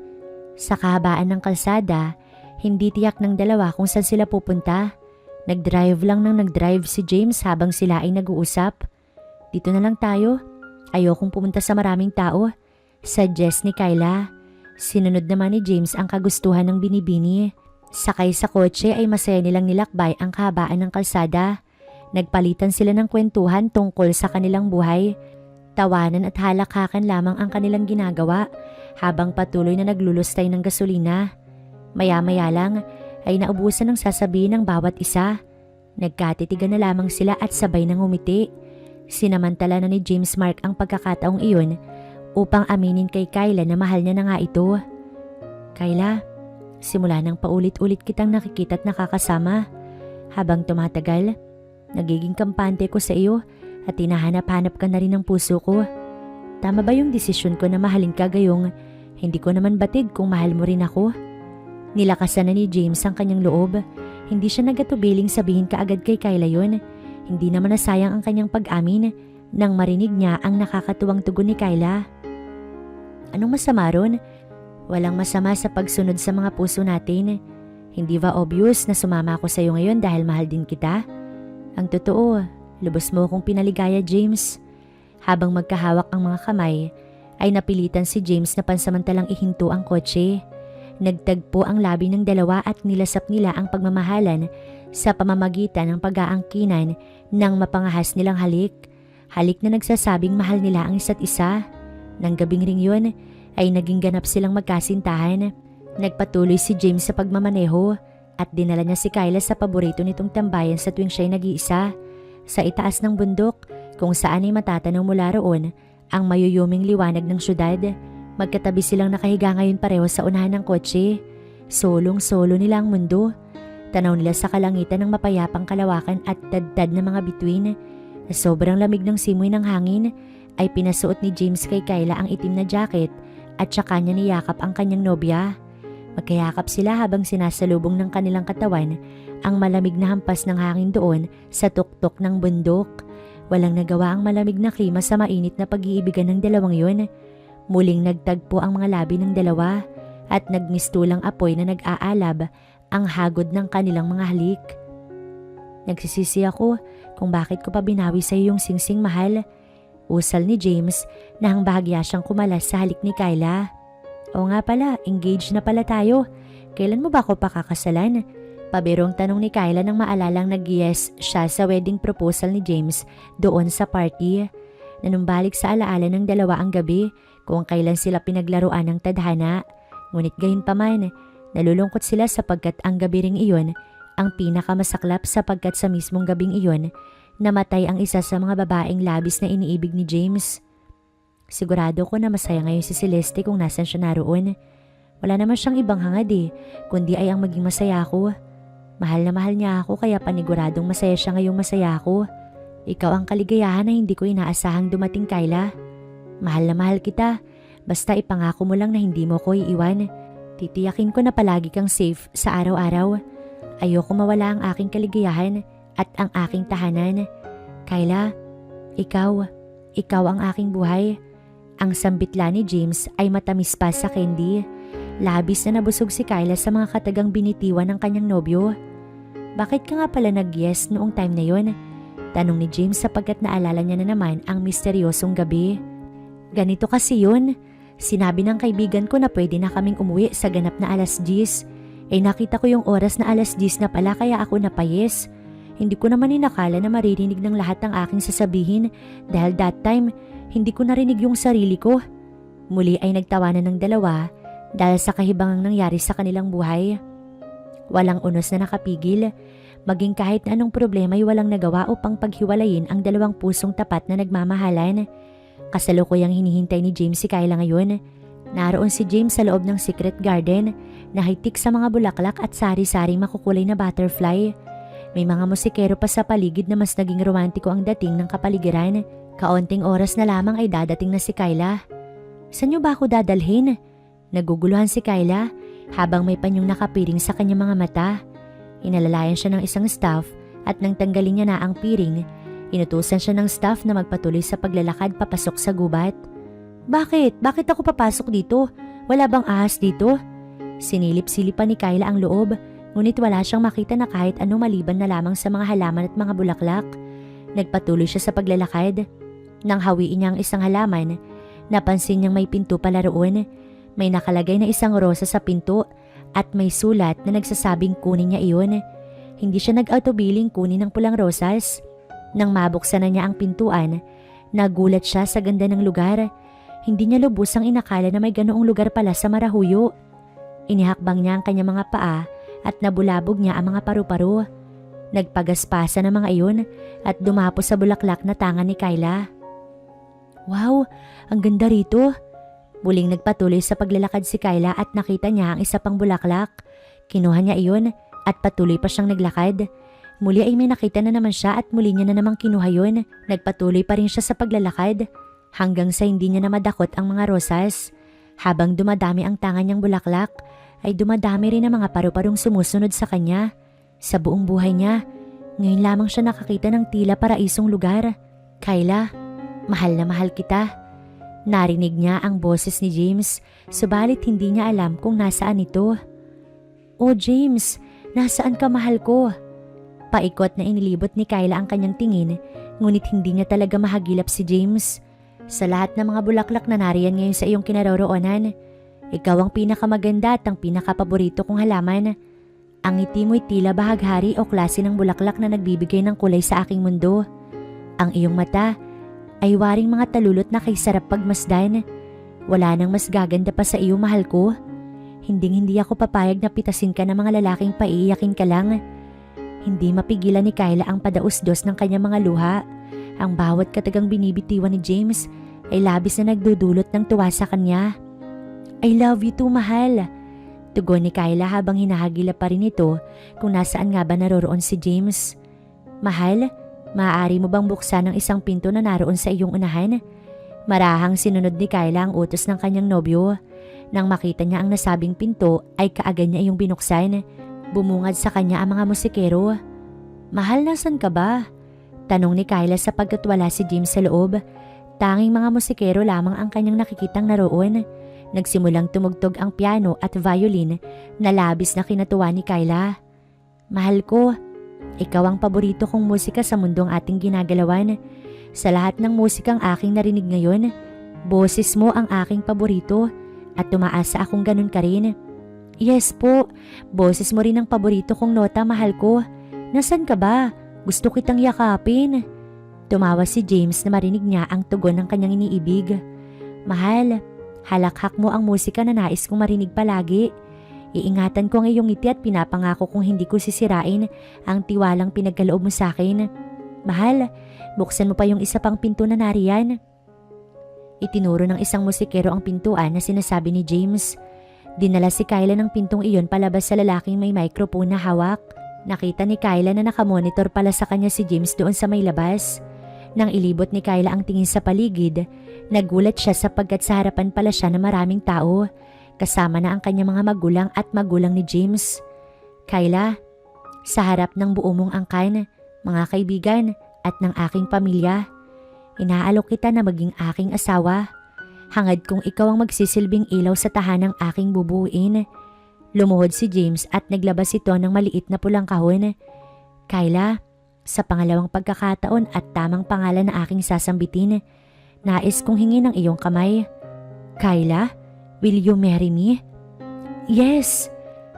S1: Sa kahabaan ng kalsada, hindi tiyak ng dalawa kung saan sila pupunta. Nag-drive lang nang nag-drive si James habang sila ay nag-uusap. Dito na lang tayo. Ayokong pumunta sa maraming tao. Suggest ni Kyla. Sinunod naman ni James ang kagustuhan ng binibini. Sakay sa kotse ay masaya nilang nilakbay ang kahabaan ng kalsada. Nagpalitan sila ng kwentuhan tungkol sa kanilang buhay. Tawanan at halakhakan lamang ang kanilang ginagawa habang patuloy na naglulustay ng gasolina. Maya-maya lang ay naubusan ng sasabihin ng bawat isa. Nagkatitigan na lamang sila at sabay nang umiti. Sinamantala na ni James Mark ang pagkakataong iyon upang aminin kay Kyla na mahal niya na nga ito. Kyla, simula nang paulit-ulit kitang nakikita at nakakasama. Habang tumatagal, nagiging kampante ko sa iyo at hinahanap-hanap ka na rin ng puso ko. Tama ba yung desisyon ko na mahalin ka gayong hindi ko naman batid kung mahal mo rin ako? Nilakasan na ni James ang kanyang loob. Hindi siya nagatubiling sabihin kaagad kay Kyla yun. Hindi naman nasayang ang kanyang pag-amin nang marinig niya ang nakakatuwang tugon ni Kyla. Anong masama ron? Walang masama sa pagsunod sa mga puso natin. Hindi ba obvious na sumama ako sa iyo ngayon dahil mahal din kita? Ang totoo, lubos mo akong pinaligaya, James. Habang magkahawak ang mga kamay, ay napilitan si James na pansamantalang ihinto ang kotse. Nagtagpo ang labi ng dalawa at nilasap nila ang pagmamahalan sa pamamagitan ng pag-aangkinan ng mapangahas nilang halik. Halik na nagsasabing mahal nila ang isa't isa. Nang gabing ring yun, ay naging ganap silang magkasintahan. Nagpatuloy si James sa pagmamaneho at dinala niya si Kyla sa paborito nitong tambayan sa tuwing siya'y nag-iisa. Sa itaas ng bundok, kung saan ay matatanaw mula roon ang mayuyuming liwanag ng syudad. Magkatabi silang nakahiga ngayon pareho sa unahan ng kotse. Solong-solo nila ang mundo. Tanaw nila sa kalangitan ng mapayapang kalawakan at tadtad na mga bituin. Sobrang lamig ng simoy ng hangin ay pinasuot ni James kay Kyla ang itim na jacket at saka niya niyakap ang kanyang nobya. Magkayakap sila habang sinasalubong ng kanilang katawan ang malamig na hampas ng hangin doon sa tuktok ng bundok. Walang nagawa ang malamig na klima sa mainit na pag-iibigan ng dalawang yun. Muling nagtagpo ang mga labi ng dalawa at nagmistulang apoy na nag-aalab ang hagod ng kanilang mga halik. Nagsisisi ako kung bakit ko pa binawi sa iyo yung singsing mahal. Usal ni James na hang bahagya siyang kumalas sa halik ni Kyla. O nga pala, engaged na pala tayo. Kailan mo ba ako pakakasalan? Pabirong tanong ni Kyla nang maalalang nag-yes siya sa wedding proposal ni James doon sa party. Nanumbalik sa alaala ng dalawa ang gabi kung kailan sila pinaglaruan ng tadhana. Ngunit gayon pa man, nalulungkot sila sapagkat ang gabi ring iyon ang pinakamasaklap sapagkat sa mismong gabing iyon namatay ang isa sa mga babaeng labis na iniibig ni James. Sigurado ko na masaya ngayon si Celeste kung nasan siya naroon. Wala naman siyang ibang hangad kundi ay ang maging masaya ako. Mahal na mahal niya ako kaya paniguradong masaya siya ngayong masaya ako. Ikaw ang kaligayahan na hindi ko inaasahang dumating, Kyla. Mahal na mahal kita, basta ipangako mo lang na hindi mo ko iiwan. Titiyakin ko na palagi kang safe sa araw-araw. Ayoko mawala ang aking kaligayahan at ang aking tahanan. Kyla, ikaw ang aking buhay. Ang sambitla ni James ay matamis pa sa candy. Labis na nabusog si Kyla sa mga katagang binitiwan ng kanyang nobyo. Bakit ka nga pala nag-yes noong time na yon? Tanong ni James sapagkat naalala niya na naman ang misteryosong gabi. Ganito kasi yun. Sinabi ng kaibigan ko na pwede na kaming umuwi sa ganap na 10:00. Nakita ko yung oras na 10:00 na pala kaya ako napayes. Hindi ko naman inakala na maririnig ng lahat ng aking sasabihin dahil that time hindi ko narinig yung sarili ko. Muli ay nagtawanan ng dalawa dahil sa kahibangang nangyari sa kanilang buhay. Walang unos na nakapigil, maging kahit na anong problema ay walang nagawa upang paghiwalayin ang dalawang pusong tapat na nagmamahalan. Kasalukuyang hinihintay ni James si Kyla ngayon. Naroon si James sa loob ng secret garden na hitik sa mga bulaklak at sari-saring makukulay na butterfly. May mga musikero pa sa paligid na mas naging romantiko ang dating ng kapaligiran. Kaunting oras na lamang ay dadating na si Kyla. Saan niyo ba ako dadalhin? Naguguluhan si Kyla habang may panyong nakapiring sa kanyang mga mata. Inalalayan siya ng isang staff at nang tanggalin niya na ang piring, inutusan siya ng staff na magpatuloy sa paglalakad papasok sa gubat. Bakit? Bakit ako papasok dito? Wala bang ahas dito? Sinilip-silipan ni Kyla ang loob, ngunit wala siyang makita na kahit ano maliban na lamang sa mga halaman at mga bulaklak. Nagpatuloy siya sa paglalakad. Nang hawiin niya ang isang halaman, napansin niyang may pinto pala roon. May nakalagay na isang rosa sa pinto at may sulat na nagsasabing kunin niya iyon. Hindi siya nag-autobiling kunin ng pulang rosas. Nang mabuksan na niya ang pintuan, nagulat siya sa ganda ng lugar. Hindi niya lubusang inakala na may ganoong lugar pala sa Marahuyo. Inihakbang niya ang kanyang mga paa at nabulabog niya ang mga paru-paro. Nagpagaspasa ng mga iyon at dumapo sa bulaklak na tangan ni Kyla. Wow, ang ganda rito. Muling nagpatuloy sa paglalakad si Kyla at nakita niya ang isa pang bulaklak. Kinuha niya iyon at patuloy pa siyang naglakad. Muli ay may nakita na naman siya at muli niya na namang kinuha yun. Nagpatuloy pa rin siya sa paglalakad hanggang sa hindi niya na madakot ang mga rosas. Habang dumadami ang tangan niyang bulaklak, ay dumadami rin ang mga paru-parong sumusunod sa kanya. Sa buong buhay niya, ngayon lamang siya nakakita ng tila paraisong lugar. Kyla, mahal na mahal kita. Narinig niya ang boses ni James, subalit hindi niya alam kung nasaan ito. Oh James, nasaan ka mahal ko? Paikot na inilibot ni Kyla ang kanyang tingin, ngunit hindi niya talaga mahagilap si James. Sa lahat ng mga bulaklak na nariyan ngayon sa iyong kinaroroonan, ikaw ang pinakamaganda at ang pinakapaborito kong halaman. Ang ngiti mo'y tila bahaghari o klase ng bulaklak na nagbibigay ng kulay sa aking mundo. Ang iyong mata ay waring mga talulot na kay sarap pagmasdan. Wala nang mas gaganda pa sa iyo, mahal ko. Hinding-hindi ako papayag na pitasin ka ng mga lalaking paiiyakin ka lang. Hindi mapigilan ni Kyla ang padausdos ng kanyang mga luha. Ang bawat katagang binibitiwan ni James ay labis na nagdudulot ng tuwa sa kanya. I love you too, mahal. Tugon ni Kyla habang hinahagila pa rin ito kung nasaan nga ba naroroon si James. Mahal, maaari mo bang buksan ang isang pinto na naroon sa iyong unahan? Marahang sinunod ni Kyla ang utos ng kanyang nobyo. Nang makita niya ang nasabing pinto ay kaagad niya iyong binuksan. Bumungad sa kanya ang mga musikero. Mahal, nasan ka ba? Tanong ni Kyla sapagkat wala si James sa loob. Tanging mga musikero lamang ang kanyang nakikitang naroon. Nagsimulang tumugtog ang piano at violin na labis na kinatuwa ni Kyla. Mahal ko, ikaw ang paborito kong musika sa mundong ating ginagalawan. Sa lahat ng musikang aking narinig ngayon, boses mo ang aking paborito at tumaasa akong ganun ka rin. Yes po, boses mo rin ang paborito kong nota, mahal ko. Nasaan ka ba? Gusto kitang yakapin. Tumawa si James na marinig niya ang tugon ng kanyang iniibig. Mahal, halakhak mo ang musika na nais kong marinig palagi. Iingatan ko ang iyong ngiti at pinapangako kong hindi ko sisirain ang tiwalang pinagkaloob mo sa akin. Mahal, buksan mo pa yung isa pang pinto na nariyan. Itinuro ng isang musikero ang pintuan na sinasabi ni James. Dinala si Kyla ng pintong iyon palabas sa lalaking may microphone na hawak. Nakita ni Kyla na nakamonitor pala sa kanya si James doon sa may labas. Nang ilibot ni Kyla ang tingin sa paligid, nagulat siya sapagkat sa harapan pala siya ng maraming tao, kasama na ang kanyang mga magulang at magulang ni James. Kyla, sa harap ng buo mong angkan, mga kaibigan at ng aking pamilya, inaalok kita na maging aking asawa. Hangad kong ikaw ang magsisilbing ilaw sa tahanang aking bubuuin. Lumuhod si James at naglabas ito ng maliit na pulang kahon. Kyla, sa pangalawang pagkakataon at tamang pangalan na aking sasambitin, nais kong hingin ang iyong kamay. Kyla, will you marry me? Yes!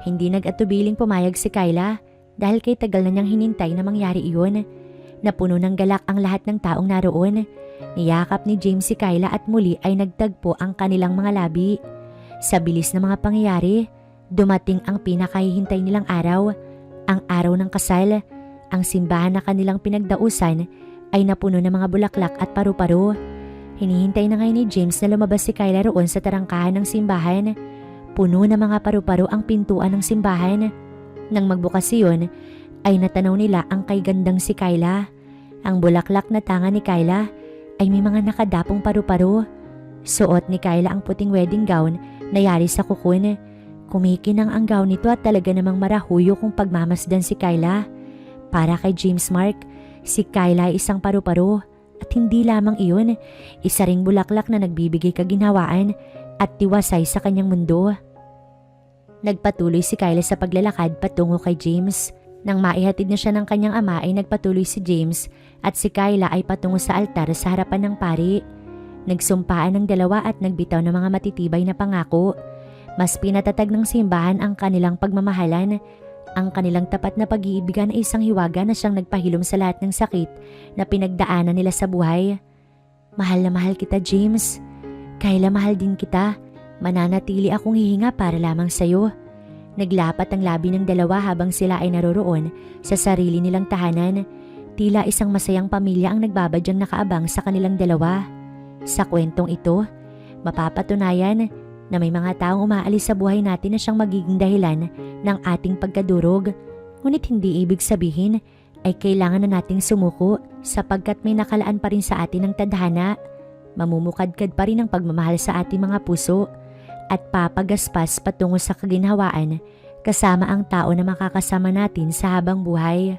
S1: Hindi nag-atubiling pumayag si Kyla dahil kay tagal na niyang hinintay na mangyari iyon. Napuno ng galak ang lahat ng taong naroon. Niyakap ni James si Kyla at muli ay nagtagpo ang kanilang mga labi. Sa bilis ng mga pangyayari, dumating ang pinakahihintay nilang araw, ang araw ng kasal. Ang simbahan na kanilang pinagdausan ay napuno ng mga bulaklak at paru-paro. Hinihintay na ngayon ni James na lumabas si Kyla roon sa tarangkahan ng simbahan. Puno ng mga paru-paro ang pintuan ng simbahan. Nang magbukas iyon, ay natanaw nila ang kay gandang si Kyla. Ang bulaklak na tanga ni Kyla ay may mga nakadapong paru-paro. Suot ni Kyla ang puting wedding gown na yari sa kukun. Kumikinang ang gown nito at talaga namang marahuyo kung pagmamasdan si Kyla. Para kay James Mark, si Kyla ay isang paru-paro at hindi lamang iyon, isa ring bulaklak na nagbibigay kaginhawaan at tiwasay sa kanyang mundo. Nagpatuloy si Kyla sa paglalakad patungo kay James. Nang maihatid na siya ng kanyang ama ay nagpatuloy si James at si Kyla ay patungo sa altar sa harapan ng pari. Nagsumpaan ng dalawa at nagbitaw ng mga matitibay na pangako. Mas pinatatag ng simbahan ang kanilang pagmamahalan. Ang kanilang tapat na pag-iibigan ay isang hiwaga na siyang nagpahilom sa lahat ng sakit na pinagdaanan nila sa buhay. Mahal na mahal kita, James. Kayla, mahal din kita. Mananatili akong hihinga para lamang sa'yo. Naglapat ang labi ng dalawa habang sila ay naroroon sa sarili nilang tahanan. Tila isang masayang pamilya ang nagbabadyang nakaabang sa kanilang dalawa. Sa kwentong ito, mapapatunayan na may mga taong umaalis sa buhay natin na siyang magiging dahilan ng ating pagkadurog. Ngunit hindi ibig sabihin ay kailangan na nating sumuko sapagkat may nakalaan pa rin sa atin ng tadhana. Mamumukadkad pa rin ang pagmamahal sa ating mga puso at papagaspas patungo sa kaginhawaan kasama ang tao na makakasama natin sa habang buhay.